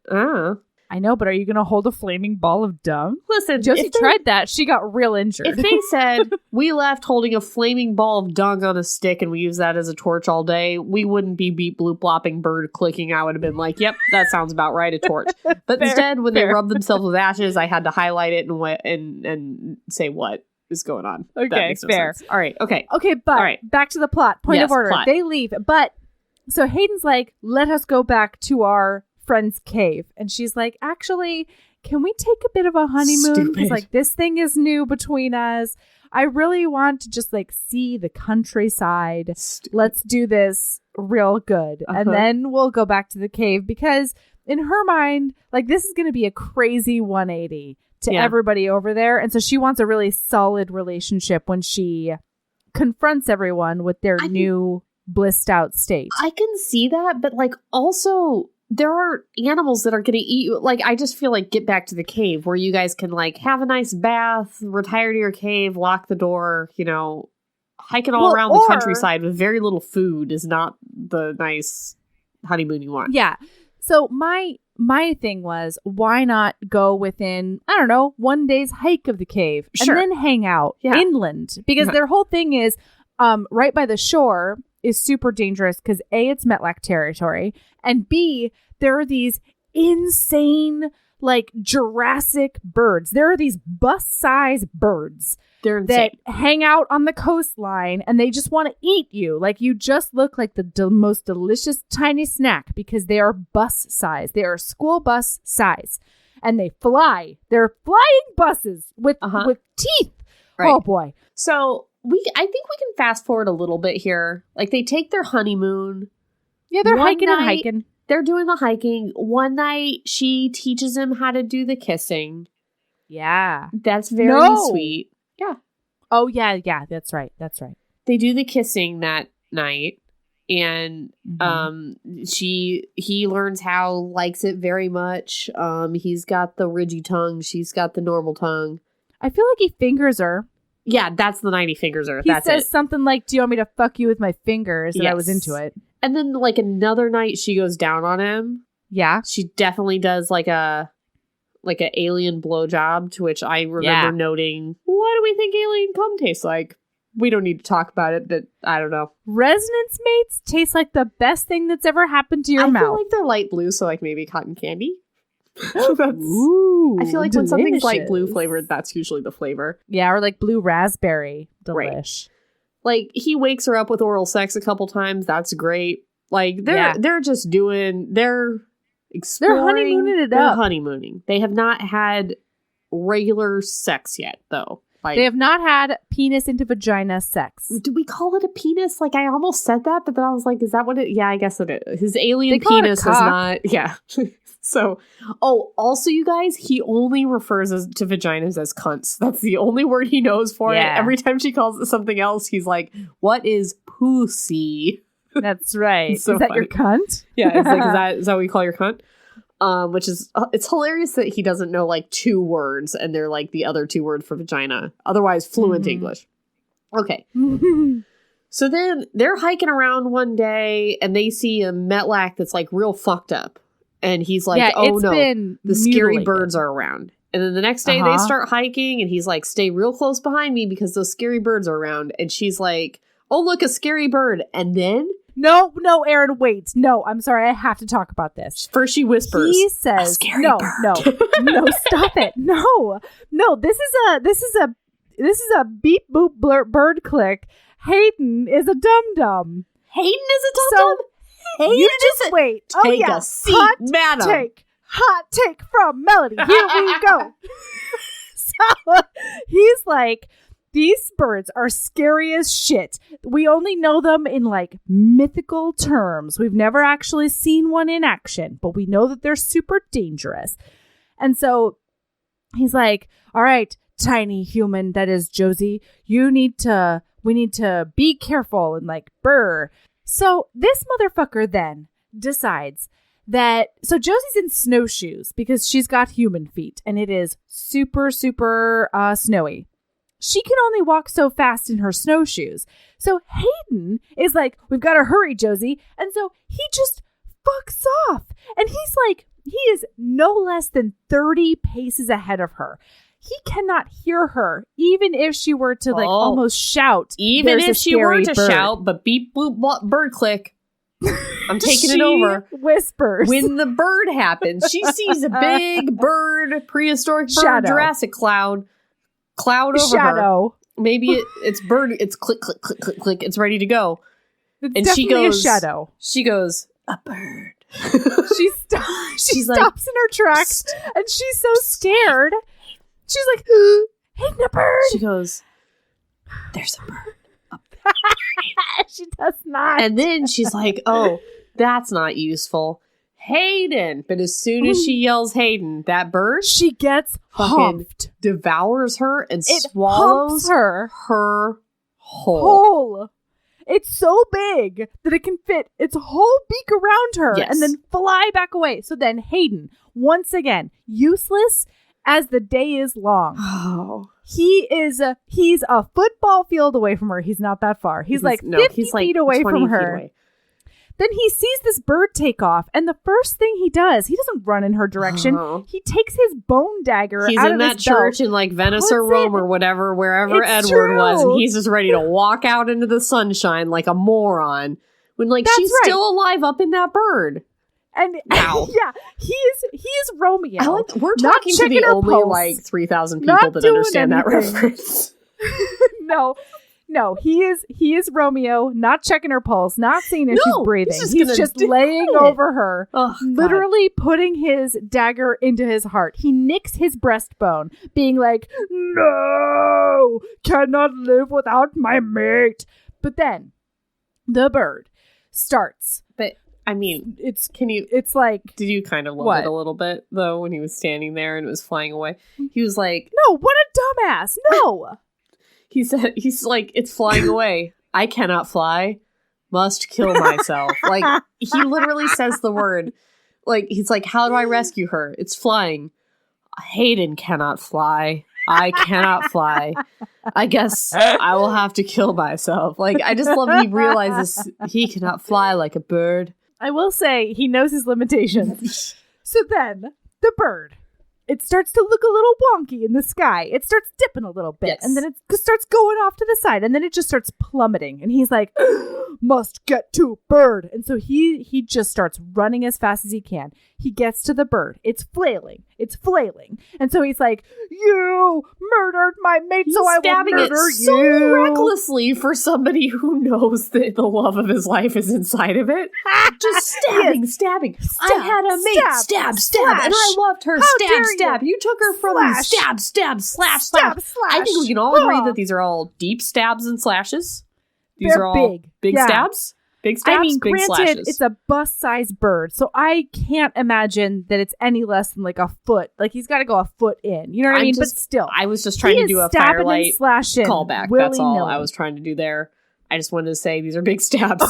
I know, but are you going to hold a flaming ball of dung? Listen, Josie tried that. She got real injured. If they said, we left holding a flaming ball of dung on a stick and we use that as a torch all day, we wouldn't be beep, bloop, blopping, bird clicking. I would have been like, yep, that sounds about right, a torch. But instead, when they rubbed themselves with ashes, I had to highlight it and say what is going on. Okay, fair. All right, okay. Okay, but back to the plot. Point of order. Plot. They leave, but so Hayden's like, let us go back to our friend's cave. And she's like, actually, can we take a bit of a honeymoon? Because like this thing is new between us. I really want to just like see the countryside. Let's do this real good. And then we'll go back to the cave because in her mind, like this is going to be a crazy 180 to everybody over there. And so she wants a really solid relationship when she confronts everyone with their new blissed out state. I can see that, but like also there are animals that are going to eat you. Like, I just feel like get back to the cave where you guys can, like, have a nice bath, retire to your cave, lock the door, you know, hiking all around the countryside with very little food is not the nice honeymoon you want. Yeah. So my thing was, why not go within, I don't know, 1 day's hike of the cave and then hang out inland? Because their whole thing is right by the shore is super dangerous because A, it's Metlack territory, and B, there are these insane, like, Jurassic birds. There are these bus-sized birds that hang out on the coastline, and they just want to eat you. Like, you just look like the most delicious tiny snack because they are bus size. They are school bus size, and they fly. They're flying buses with teeth. Right. Oh boy! So I think we can fast forward a little bit here. Like, they take their honeymoon. Yeah, they're hiking. They're doing the hiking. One night, she teaches him how to do the kissing. Yeah, that's very sweet. Yeah. Oh, yeah. That's right. They do the kissing that night, and he learns how, likes it very much. He's got the ridgy tongue. She's got the normal tongue. I feel like he fingers her. Yeah, that's the night he fingers her. He says something like, "Do you want me to fuck you with my fingers?" And I was into it. And then, like, another night, she goes down on him. Yeah. She definitely does, like an alien blowjob, to which I remember noting, what do we think alien cum tastes like? We don't need to talk about it, but I don't know. Resonance mates taste like the best thing that's ever happened to your mouth. I feel like they're light blue, so, like, maybe cotton candy. Ooh, I feel like when something's light blue flavored, that's usually the flavor. Yeah, or like blue raspberry. Delish. Right. Like, he wakes her up with oral sex a couple times. That's great. Like, they're just doing, they're exploring. They're honeymooning. They have not had regular sex yet, though. Like, they have not had penis into vagina sex. Do we call it a penis? Like, I almost said that, but then I was like, is that what it? Yeah, I guess it is. His alien penis is not. Yeah. So, also, you guys, he only refers to vaginas as cunts. That's the only word he knows for it. Every time she calls it something else, he's like, what is pussy? That's right. So is that funny. Your cunt? Yeah, it's like, is that what you call your cunt? Which is, it's hilarious that he doesn't know, like, 2 words, and they're, like, the other 2 words for vagina. Otherwise, fluent English. Okay. So then, they're hiking around one day, and they see a Metlack that's, like, real fucked up. And he's like, oh no, the scary birds are around. And then the next day they start hiking, and he's like, stay real close behind me because those scary birds are around. And she's like, oh, look, a scary bird. And then... No, Erin, wait. No, I'm sorry. I have to talk about this. First she whispers. He says, a scary bird. No, stop it. No, this is a beep boop bird click. Hayden is a dum-dum. Hayden is a dum-dum? You just wait. Take a seat, madam. Hot take from Melody. Here we go. So he's like, these birds are scary as shit. We only know them in, like, mythical terms. We've never actually seen one in action, but we know that they're super dangerous. And so he's like, all right, tiny human, that is Josie, we need to be careful and, like, brr. So this motherfucker then decides that, so Josie's in snowshoes because she's got human feet and it is super, super snowy. She can only walk so fast in her snowshoes. So Hayden is like, we've got to hurry, Josie. And so he just fucks off. And he's like, he is no less than 30 paces ahead of her. He cannot hear her, even if she were to, like, almost shout. Even if she were to shout, but beep, boop, bird click. I'm taking it over. Whispers. When the bird happens, she sees a big bird, prehistoric bird, Jurassic cloud over her. Maybe it's bird. It's click, click, click, click, click. It's ready to go. It's and she goes, a shadow. She goes, a bird. She stops in her tracks, and she's so scared. She's like, Hayden, a bird. She goes, there's a bird up there. She does not. And then she's like, oh, that's not useful. Hayden. But as soon as she yells Hayden, that bird, she gets humped, devours her and swallows her whole. It's so big that it can fit its whole beak around her and then fly back away. So then Hayden, once again, useless as the day is long. Oh. He's a football field away from her. He's not that far. He's like 50 feet away from her. Then he sees this bird take off, and the first thing he does, he doesn't run in her direction. He takes his bone dagger he's out in of that his church belt, in like Venice or Rome or whatever, wherever Edward was, and he's just ready to walk out into the sunshine like a moron when she's still alive up in that bird. And wow. Yeah, he is Romeo. We're talking to the only 3,000 people that understand that reference. No, he is Romeo, not checking her pulse, not seeing if she's breathing. He's just laying over her, literally putting his dagger into his heart. He nicks his breastbone, being like, "No, cannot live without my mate." But then the bird starts. But I mean, it's like, did you kind of love it a little bit though when he was standing there and it was flying away? He was like, "No, what a dumbass! No." He said, he's like, "It's flying away. I cannot fly. Must kill myself." He literally says the word. He's like, "How do I rescue her? It's flying. Hayden cannot fly. I cannot fly. I guess I will have to kill myself." I just love he realizes he cannot fly like a bird. I will say he knows his limitations. So then the bird, it starts to look a little wonky in the sky. It starts dipping a little bit, and then it starts going off to the side, and then it just starts plummeting. And he's like, "Must get to bird." And so he just starts running as fast as he can. He gets to the bird. It's flailing. And so he's like, "You murdered my mate, so I will murder you." So recklessly for somebody who knows that the love of his life is inside of it. Just stabbing. I had a mate. Stab. And I loved her. Stab. You took her from me. Stab. Slash. I think we can all agree that these are all deep stabs and slashes. These are all big stabs. Big stabs, I mean, big granted, slashes. It's a bus-sized bird, so I can't imagine that it's any less than a foot. He's got to go a foot in. You know what I mean? But still. I was just trying to do a Firelight callback. That's all I was trying to do there. I just wanted to say these are big stabs.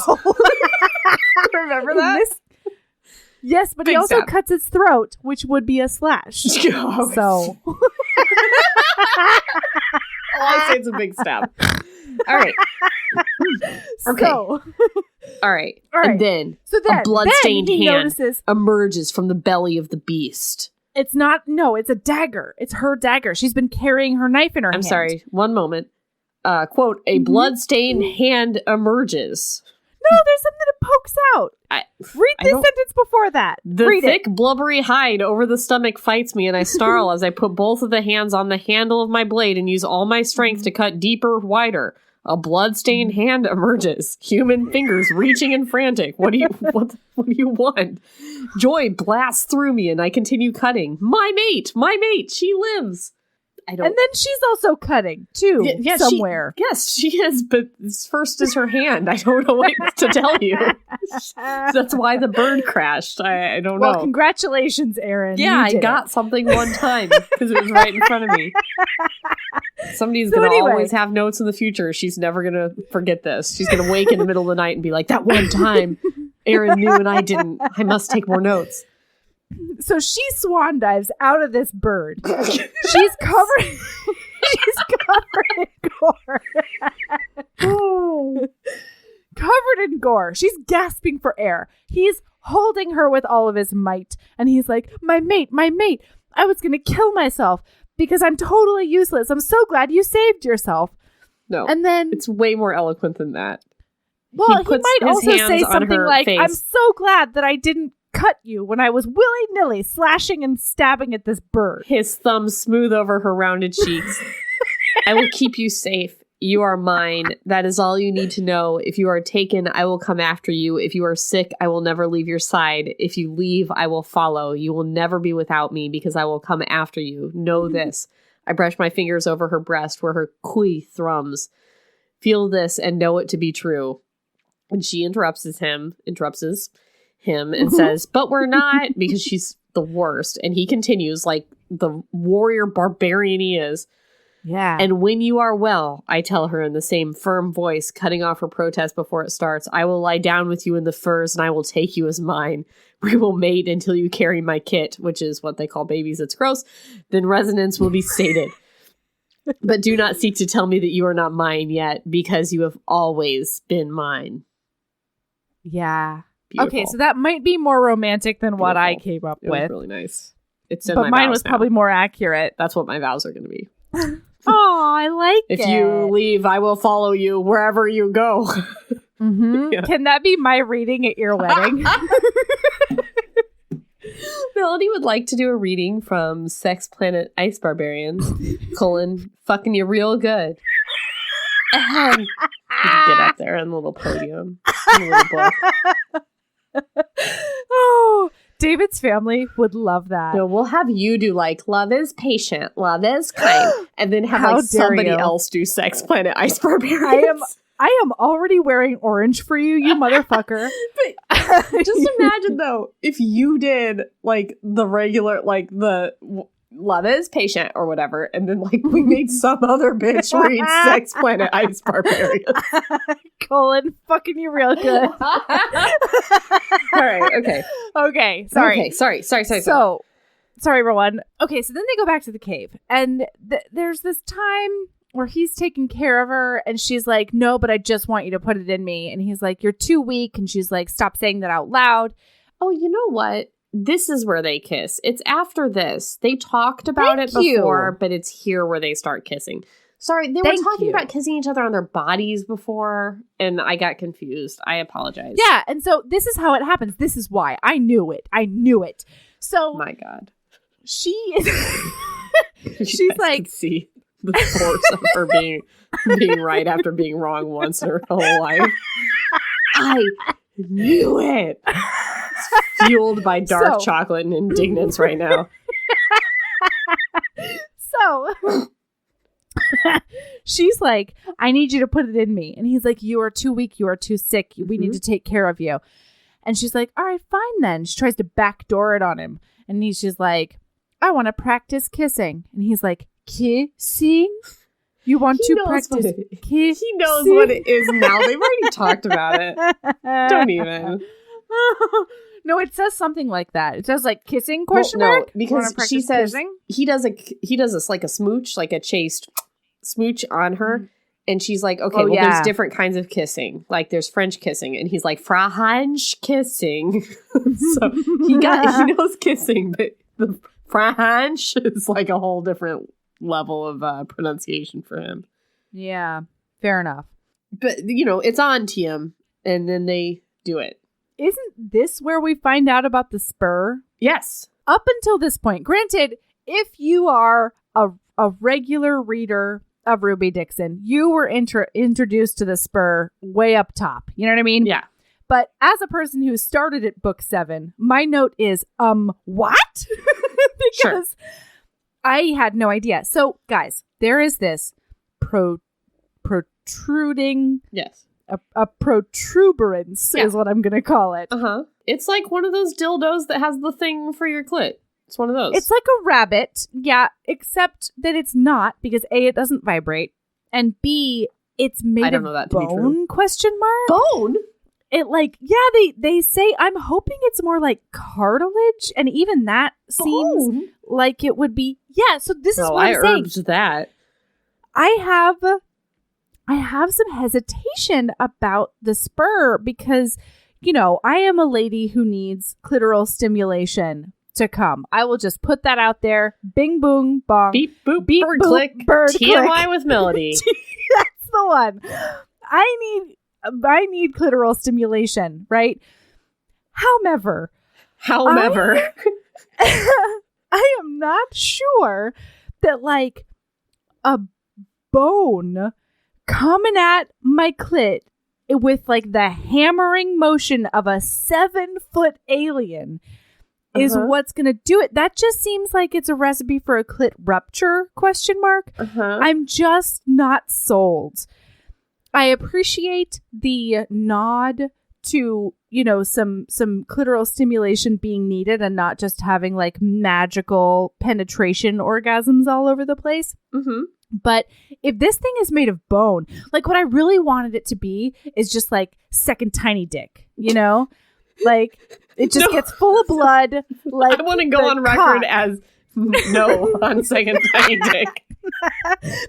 Remember that? Yes, but he also cuts its throat, which would be a slash. So. All I say is a big stab. All right. Okay. So. All right. And then a bloodstained hand emerges from the belly of the beast. It's a dagger. It's her dagger. She's been carrying her knife in her hand. I'm sorry. One moment. Quote, "A bloodstained hand emerges." No, there's something that pokes out. Read the sentence before that. The thick, blubbery hide over the stomach fights me, and I snarl as I put both of the hands on the handle of my blade and use all my strength to cut deeper, wider. A blood-stained hand emerges. Human fingers reaching and frantic. What do you want? Joy blasts through me, and I continue cutting. My mate, she lives. And then she's also cutting, too, somewhere. She is, but first is her hand. I don't know what to tell you. That's why the bird crashed. I don't know. Well, congratulations, Erin. Yeah, I got something one time because it was right in front of me. Somebody's going to always have notes in the future. She's never going to forget this. She's going to wake in the middle of the night and be like, "That one time, Erin knew and I didn't. I must take more notes." So she swan dives out of this bird. She's covered in gore. Covered in gore. She's gasping for air. He's holding her with all of his might. And he's like, my mate. I was going to kill myself because I'm totally useless. I'm so glad you saved yourself." No. And then it's way more eloquent than that. Well, he might also say something like, "I'm so glad that I didn't cut you when I was willy-nilly slashing and stabbing at this bird." His thumb smooth over her rounded cheeks. "I will keep you safe. You are mine. That is all you need to know. If you are taken, I will come after you. If you are sick, I will never leave your side. If you leave, I will follow. You will never be without me because I will come after you. Know this." I brush my fingers over her breast where her kui thrums. "Feel this and know it to be true." And she interrupts him and says, "But we're not," because she's the worst. And he continues like the warrior barbarian he is. Yeah. And when you are well, I tell her in the same firm voice, cutting off her protest before it starts, I will lie down with you in the furs and I will take you as mine. We will mate until you carry my kit, which is what they call babies. It's gross. Then resonance will be sated. But do not seek to tell me that you are not mine yet, because you have always been mine. Yeah. Beautiful. Okay, so that might be more romantic than what I Beautiful. came up It with. was really nice. It's in But my mine vows was now. probably more accurate. That's what my vows are going to be. Oh, I like it. If you leave, I will follow you wherever you go. Mm-hmm. Yeah. Can that be my reading at your wedding? Melody would like to do a reading from Sex Planet Ice Barbarians, fucking you real good. You can get up there on the little podium. In a little book. Oh, David's family would love that. No, we'll have you do like love is patient, love is kind, and then have How like dare somebody you. else do Sex Planet Ice Barbarians. I am already wearing orange for you, you motherfucker. Just imagine though, if you did like the regular, like the love is patient or whatever, and then like we made some other bitch read Sex Planet Ice Barbarians. Fucking you real good. All right, okay. Okay, sorry. Okay, sorry. So, sorry, everyone. Okay, so then they go back to the cave, and there's this time where he's taking care of her, and she's like, no, but I just want you to put it in me. And he's like, you're too weak. And she's like, stop saying that out loud. Oh, you know what? This is where they kiss. It's after this. They talked about it before, but it's here where they start kissing. Sorry, they were talking about kissing each other on their bodies before, and I got confused. I apologize. Yeah, and so this is how it happens. This is why. I knew it. So, my God. She is... She's like... See the force of her being right after being wrong once in her whole life. I knew it. It's fueled by dark chocolate and indignance right now. So she's like, I need you to put it in me. And he's like, you are too weak. You are too sick. We need to take care of you. And she's like, all right, fine then. She tries to backdoor it on him. And she's like, I want to practice kissing. And he's like, kissing? You want to practice kissing? He knows what it is now. They've already talked about it. Don't even. No, it says something like that. It says like kissing question mark? Because she says kissing? he does this like a smooch, like a chaste smooch on her. And she's like, okay, there's different kinds of kissing. Like there's French kissing. And he's like, French kissing. So he knows kissing, but the French is like a whole different level of pronunciation for him. Yeah, fair enough. But, it's on TM. And then they do it. Isn't this where we find out about the spur? Yes. Up until this point, granted, if you are a regular reader of Ruby Dixon, you were introduced to the spur way up top. You know what I mean? Yeah. But as a person who started at book 7, my note is, what? Because I had no idea. So, guys, there is this protruding... Yes. A protuberance is what I'm going to call it. Uh-huh. It's like one of those dildos that has the thing for your clit. It's one of those. It's like a rabbit, yeah, except that it's not, because A, it doesn't vibrate, and B, it's made of bone, question mark? Bone? It they say, I'm hoping it's more like cartilage, and even that seems like it would be, so this is what I'm saying. I urged that. I have some hesitation about the spur because, I am a lady who needs clitoral stimulation to come. I will just put that out there. Bing, boom, bong. Beep, boop, beep, bird boop, click. Bird TMI click. with Melody. That's the one. I need clitoral stimulation, right? However, I am not sure that like a bone coming at my clit with like the hammering motion of a 7-foot alien is what's going to do it. That just seems like it's a recipe for a clit rupture, question mark. I'm just not sold. I appreciate the nod to, some clitoral stimulation being needed and not just having like magical penetration orgasms all over the place. But if this thing is made of bone, like what I really wanted it to be is just like second tiny dick, you know? Like it just gets full of blood. Like I want to go on record as no on second tiny dick.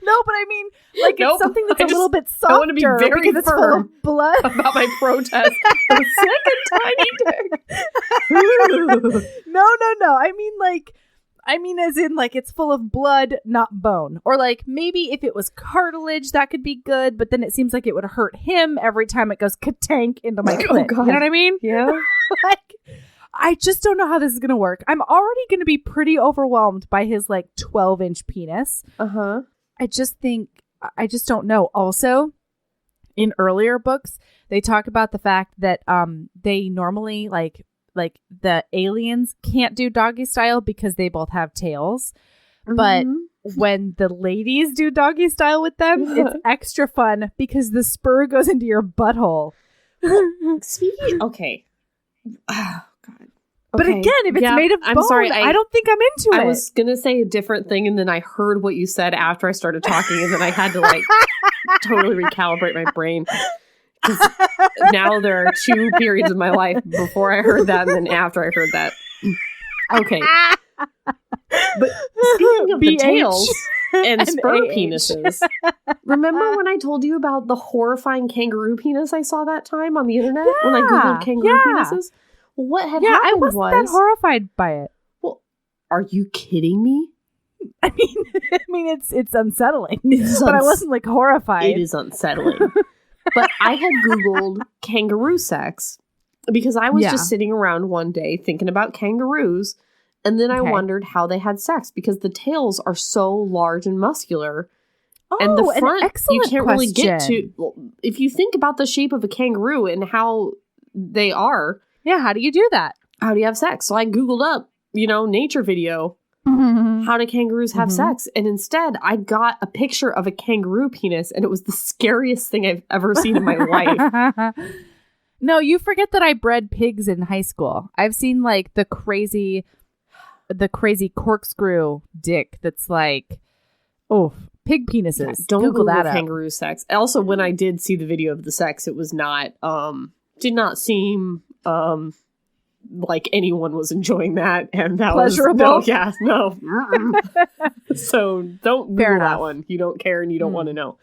No, but I mean, like it's something that's a little bit softer. I want to be very because it's full of blood about my protest. A second tiny dick. No. I mean, as in, like, it's full of blood, not bone. Or, like, maybe if it was cartilage, that could be good. But then it seems like it would hurt him every time it goes ka-tank into my clit. You know what I mean? Yeah. Like, I just don't know how this is going to work. I'm already going to be pretty overwhelmed by his, like, 12-inch penis. Uh-huh. I just don't know. Also, in earlier books, they talk about the fact that they normally, like the aliens can't do doggy style because they both have tails. Mm-hmm. But when the ladies do doggy style with them, it's extra fun because the spur goes into your butthole. Okay. Oh, God. Okay. But again, if it's made of bone, sorry, I don't think I'm into it. I was going to say a different thing, and then I heard what you said after I started talking, and then I had to, like, totally recalibrate my brain. Now there are two periods of my life before I heard that and then after I heard that. Okay. But speaking of the tails and spur penises, remember when I told you about the horrifying kangaroo penis I saw that time on the internet when I Googled kangaroo penises? What had happened I wasn't that horrified by it. Well, are you kidding me? I mean, it's unsettling, but I wasn't like horrified. It is unsettling. But I had Googled kangaroo sex because I was just sitting around one day thinking about kangaroos. And then I wondered how they had sex because the tails are so large and muscular. Oh, and the front, an excellent you can't question. really get to. If you think about the shape of a kangaroo and how they are. Yeah, how do you do that? How do you have sex? So I Googled up, nature video. How do kangaroos have sex? And instead, I got a picture of a kangaroo penis, and it was the scariest thing I've ever seen in my life. No, you forget that I bred pigs in high school. I've seen like the crazy corkscrew dick that's like, pig penises. Yeah, don't Google that kangaroo sex. Also, when I did see the video of the sex, it was not, did not seem, like anyone was enjoying that, and that pleasurable. No. So don't Google that one. You don't care and you don't want to know.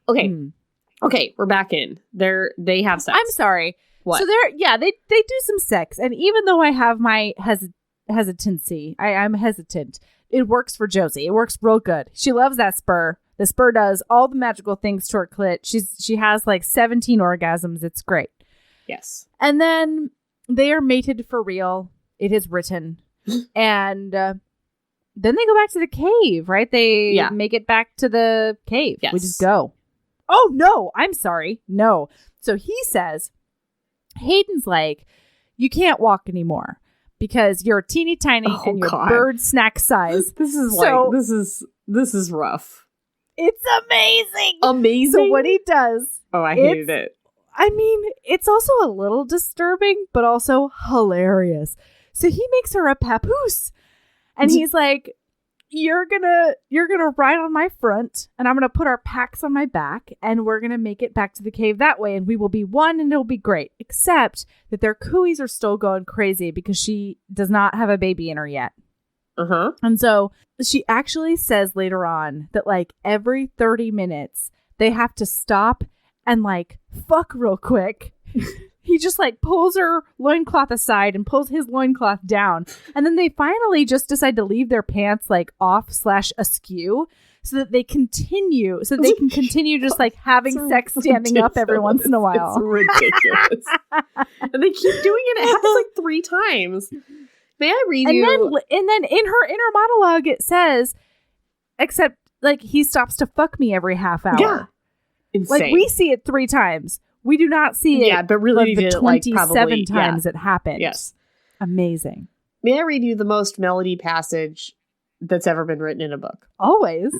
Okay, okay, we're back in. They have sex. I'm sorry. What? So they do some sex, and even though I have my hesitancy, I'm hesitant. It works for Josie. It works real good. She loves that spur. The spur does all the magical things to her clit. She has like 17 orgasms. It's great. Yes. And then they are mated for real. It is written. And then they go back to the cave, right? They make it back to the cave. Yes. We just go. Oh, no. I'm sorry. No. So he says, Hayden's like, you can't walk anymore because you're teeny tiny and you're bird snack size. This is rough. It's amazing. Amazing. So what he does. Oh, I hated it. I mean, it's also a little disturbing, but also hilarious. So he makes her a papoose. And he's like, you're gonna ride on my front, and I'm gonna put our packs on my back, and we're gonna make it back to the cave that way, and we will be one, and it'll be great. Except that their cooies are still going crazy because she does not have a baby in her yet. Uh-huh. And so she actually says later on that like every 30 minutes they have to stop and like fuck real quick. He just like pulls her loincloth aside and pulls his loincloth down. And then they finally just decide to leave their pants like off/askew so that they can continue just like having sex standing up every once in a while. It's ridiculous. And they keep doing it. It happens like 3 times. May I read you? And then in her inner monologue it says, except like he stops to fuck me every half hour. Yeah. Insane. Like we see it 3 times. We do not see it. Yeah, but really the 27 times it happened. Yes. Amazing. May I read you the most melody passage that's ever been written in a book? Always.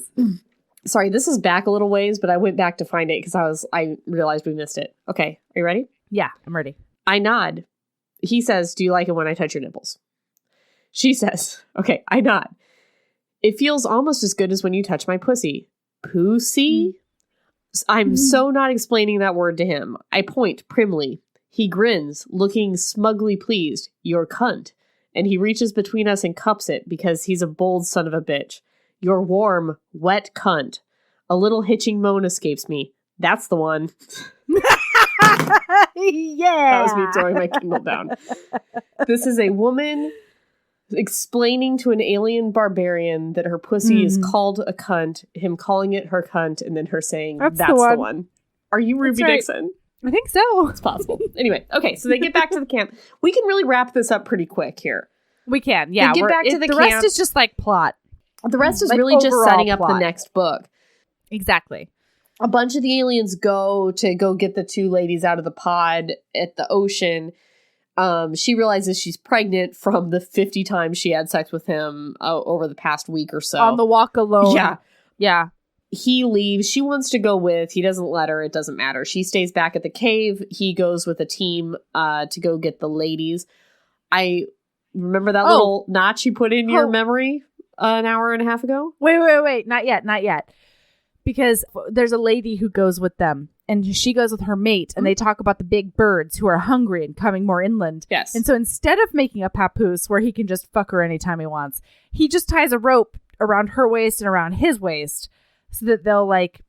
Sorry, this is back a little ways, but I went back to find it because I realized we missed it. Okay, are you ready? Yeah, I'm ready. I nod. He says, do you like it when I touch your nipples? She says, okay, I nod. It feels almost as good as when you touch my pussy. Pussy? I'm so not explaining that word to him. I point primly. He grins, looking smugly pleased. Your cunt. And he reaches between us and cups it because he's a bold son of a bitch. Your warm, wet cunt. A little hitching moan escapes me. That's the one. Yeah. That was me throwing my Kindle down. This is a woman explaining to an alien barbarian that her pussy is called a cunt, him calling it her cunt, and then her saying, that's the one. Are you Ruby Dixon? I think so. It's possible. Anyway, okay, so they get back to the camp. We can really wrap this up pretty quick here. We can, yeah. They get back to the camp. The rest is just like plot. The rest is like really just setting up the next book. Exactly. A bunch of the aliens go get the two ladies out of the pod at the ocean. She realizes she's pregnant from the 50 times she had sex with him over the past week or so. On the walk alone. Yeah. Yeah. He leaves. She wants to go with. He doesn't let her. It doesn't matter. She stays back at the cave. He goes with a team to go get the ladies. I remember that little notch you put in your memory an hour and a half ago? Wait. Not yet. Because there's a lady who goes with them, and she goes with her mate, and they talk about the big birds who are hungry and coming more inland. Yes. And so instead of making a papoose where he can just fuck her anytime he wants, he just ties a rope around her waist and around his waist so that they'll, like,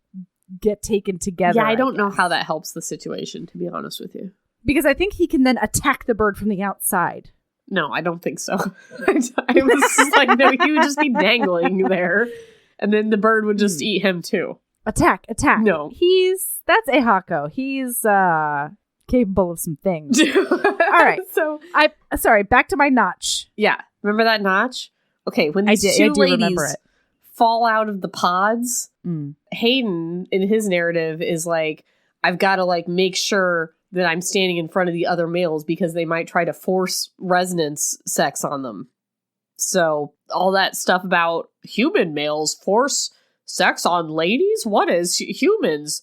get taken together. Yeah, I don't know how that helps the situation, to be honest with you. Because I think he can then attack the bird from the outside. No, I don't think so. I was just like, no, he would just be dangling there. And then the bird would just eat him too. Attack. No. That's Ehako. He's capable of some things. All right. So sorry, back to my notch. Yeah. Remember that notch? Okay, when these two ladies fall out of the pods, Hayden, in his narrative, is like, I've got to like make sure that I'm standing in front of the other males because they might try to force resonance sex on them. So all that stuff about human males force sex on ladies? What is humans?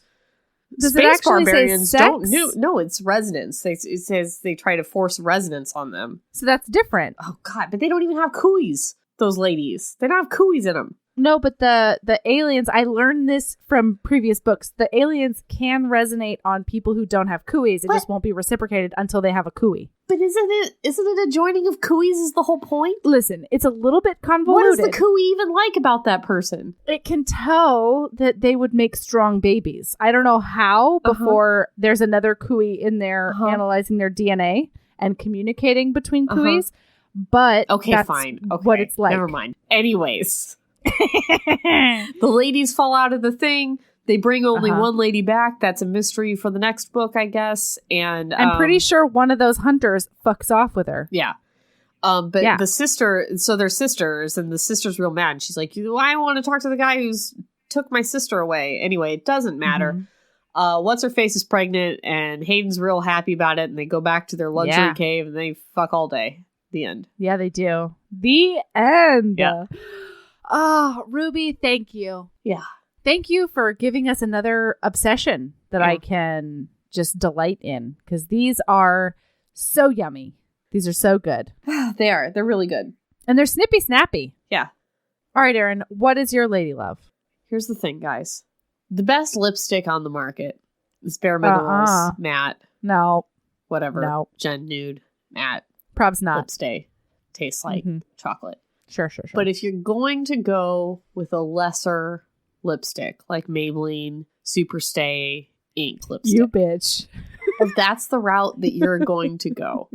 Does Space it actually barbarians say sex? don't. No, it's resonance. It says they try to force resonance on them. So that's different. Oh God, but they don't even have cooeys. Those ladies, they don't have cooeys in them. No, but the aliens, I learned this from previous books. The aliens can resonate on people who don't have cooeys. It just won't be reciprocated until they have a cooey. But isn't it a joining of cooeys is the whole point? Listen, it's a little bit convoluted. What does the cooey even like about that person? It can tell that they would make strong babies. I don't know how before there's another cooey in there analyzing their DNA and communicating between cooeys. But that's fine. Okay. What it's like. Never mind. Anyways. The ladies fall out of the thing. They bring only one lady back. That's a mystery for the next book, I guess. And I'm pretty sure one of those hunters fucks off with her. Yeah. The sister, so they're sisters, and the sister's real mad. She's like, I want to talk to the guy who's took my sister away. Anyway, it doesn't matter. What's her face is pregnant, and Hayden's real happy about it, and they go back to their luxury cave and they fuck all day. The end. Yeah, they do. The end. Yeah. Oh, Ruby, thank you. Yeah. Thank you for giving us another obsession that I can just delight in, because these are so yummy. These are so good. They are. They're really good. And they're snippy snappy. Yeah. All right, Erin, what is your lady love? Here's the thing, guys. The best lipstick on the market is Bare Minerals matte. No. Whatever. No. Gen Nude matte. Probs not. Lipstick. Tastes like chocolate. Sure. But if you're going to go with a lesser lipstick, like Maybelline Super Stay ink lipstick. You bitch. If that's the route that you're going to go.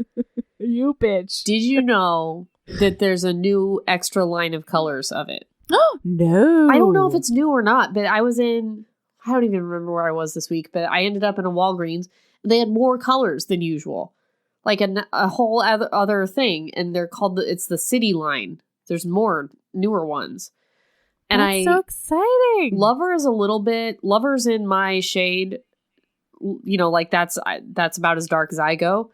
You bitch. Did you know that there's a new extra line of colors of it? No. I don't know if it's new or not, but I don't even remember where I was this week, but I ended up in a Walgreens. And they had more colors than usual. Like a whole other thing. And they're called, it's the City line. There's more newer ones. And That's so exciting. Lover's in my shade. You know, like that's about as dark as I go.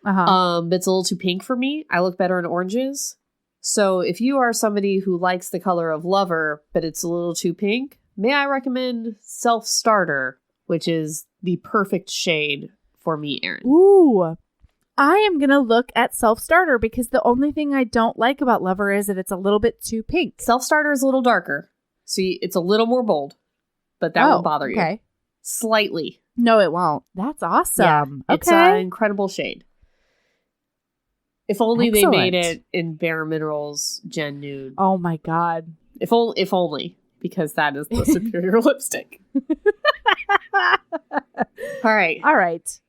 But it's a little too pink for me. I look better in oranges. So if you are somebody who likes the color of Lover, but it's a little too pink, may I recommend Self Starter, which is the perfect shade for me, Erin. Ooh. I am going to look at Self Starter because the only thing I don't like about Lover is that it's a little bit too pink. Self Starter is a little darker. So it's a little more bold. but that won't bother you. Okay. Slightly. No, it won't. That's awesome. Yeah, it's an incredible shade. If only they made it in Bare Minerals Gen Nude. Oh my God. If only, because that is the superior lipstick. All right.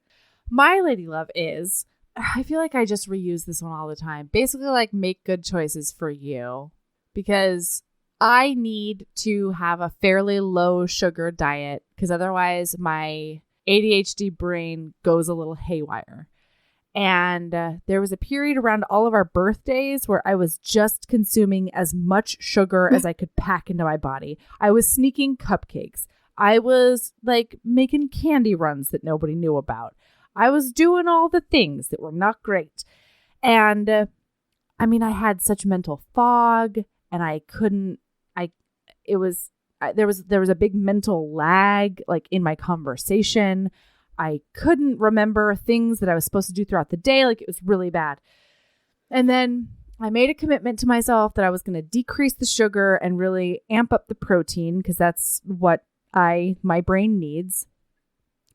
My lady love is, I feel like I just reuse this one all the time. Basically, like, make good choices for you, because I need to have a fairly low sugar diet, because otherwise my ADHD brain goes a little haywire. And there was a period around all of our birthdays where I was just consuming as much sugar as I could pack into my body. I was sneaking cupcakes. I was like making candy runs that nobody knew about. I was doing all the things that were not great. And I had such mental fog, and there was a big mental lag, like, in my conversation. I couldn't remember things that I was supposed to do throughout the day. Like, it was really bad. And then I made a commitment to myself that I was going to decrease the sugar and really amp up the protein, because that's what my brain needs.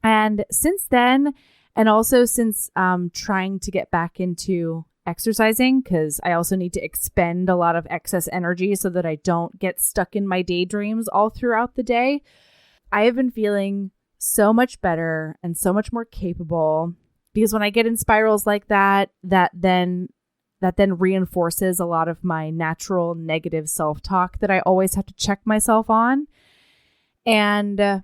And since then, and also since trying to get back into exercising, because I also need to expend a lot of excess energy so that I don't get stuck in my daydreams all throughout the day, I have been feeling so much better and so much more capable, because when I get in spirals like that then reinforces a lot of my natural negative self-talk that I always have to check myself on. And I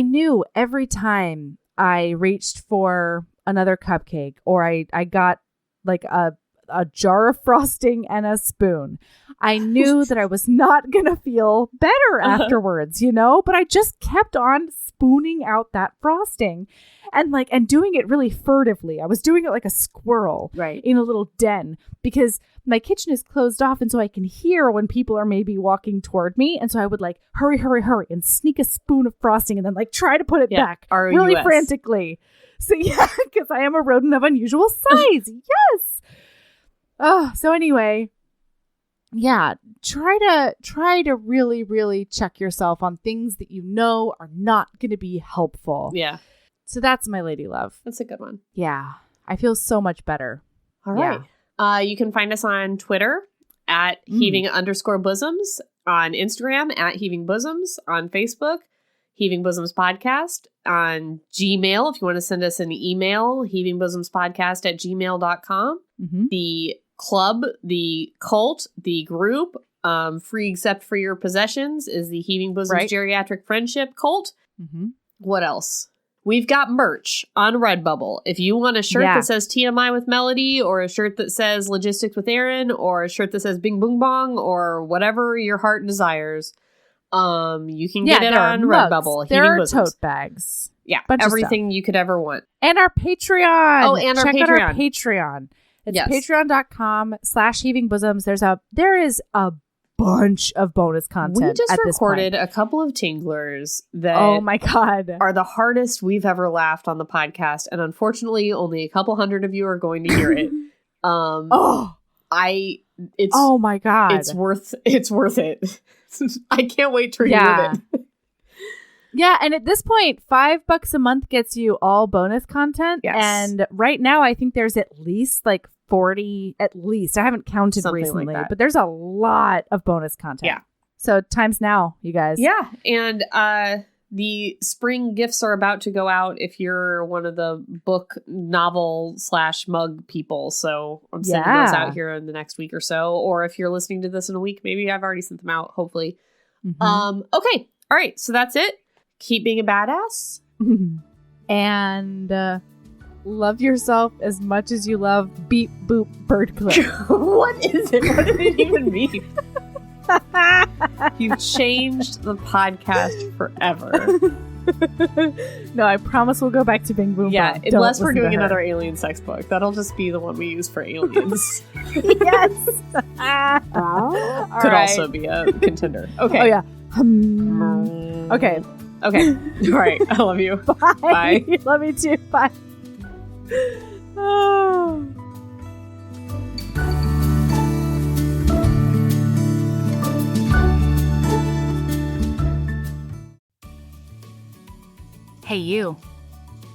knew every time I reached for another cupcake, or I got like a jar of frosting and a spoon, I knew that I was not going to feel better afterwards, but I just kept on spooning out that frosting and doing it really furtively. I was doing it like a squirrel in a little den, because my kitchen is closed off, and so I can hear when people are maybe walking toward me. And so I would like hurry and sneak a spoon of frosting and then like try to put it back really frantically. So because I am a rodent of unusual size. Yes. So anyway, try to really, really check yourself on things that are not going to be helpful. Yeah. So that's my lady love. That's a good one. Yeah. I feel so much better. All right. Yeah. You can find us on Twitter at heaving_bosoms, on Instagram at heaving bosoms, on Facebook, Heaving Bosoms Podcast, on Gmail. If you want to send us an email, heavingbosomspodcast@gmail.com. Mm-hmm. The club, the cult, the group, free except for your possessions, is the Heaving Bosoms Geriatric Friendship Cult. Mm-hmm. What else? We've got merch on Redbubble. If you want a shirt that says TMI with Melody, or a shirt that says Logistics with Erin, or a shirt that says Bing Boong Bong, or whatever your heart desires, you can get it on Redbubble. There are tote bags. Yeah, everything you could ever want. And our Patreon. Oh, and Check out our Patreon. It's patreon.com/heavingbosoms. There is a bunch of bonus content. We just recorded a couple of tinglers that, oh my God, are the hardest we've ever laughed on the podcast, and unfortunately, only a couple hundred of you are going to hear it. Oh my God, it's worth it. I can't wait to relive it. Yeah, and at this point, $5 a month gets you all bonus content. Yes. And right now, I think there's at least like 40, at least. I haven't counted something recently, like, but there's a lot of bonus content. Yeah. So time's now, you guys. Yeah. And the spring gifts are about to go out if you're one of the book, novel / mug people. So I'm sending those out here in the next week or so. Or if you're listening to this in a week, maybe I've already sent them out, hopefully. Mm-hmm. Okay. All right. So that's it. Keep being a badass. And love yourself as much as you love beep boop bird clip. What is it? What did it even mean? You've changed the podcast forever. No, I promise we'll go back to Bing Boom. Yeah, unless we're doing another alien sex book. That'll just be the one we use for aliens. Yes. Could also be a contender. Okay. Oh, yeah. Okay. Okay. All right. I love you. Bye. Bye. Love you too. Bye. Oh. Hey, you.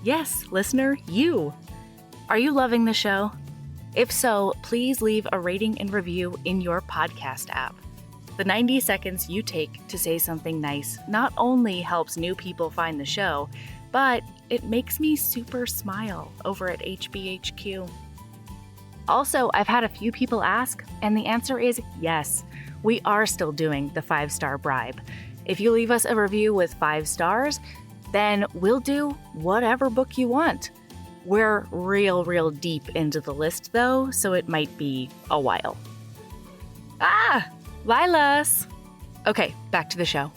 Yes, listener, you. Are you loving the show? If so, please leave a rating and review in your podcast app. The 90 seconds you take to say something nice not only helps new people find the show, but it makes me super smile over at HBHQ. Also, I've had a few people ask, and the answer is yes. We are still doing the 5-star bribe. If you leave us a review with 5 stars, then we'll do whatever book you want. We're real deep into the list, though, so it might be a while. Lilas! Okay, back to the show.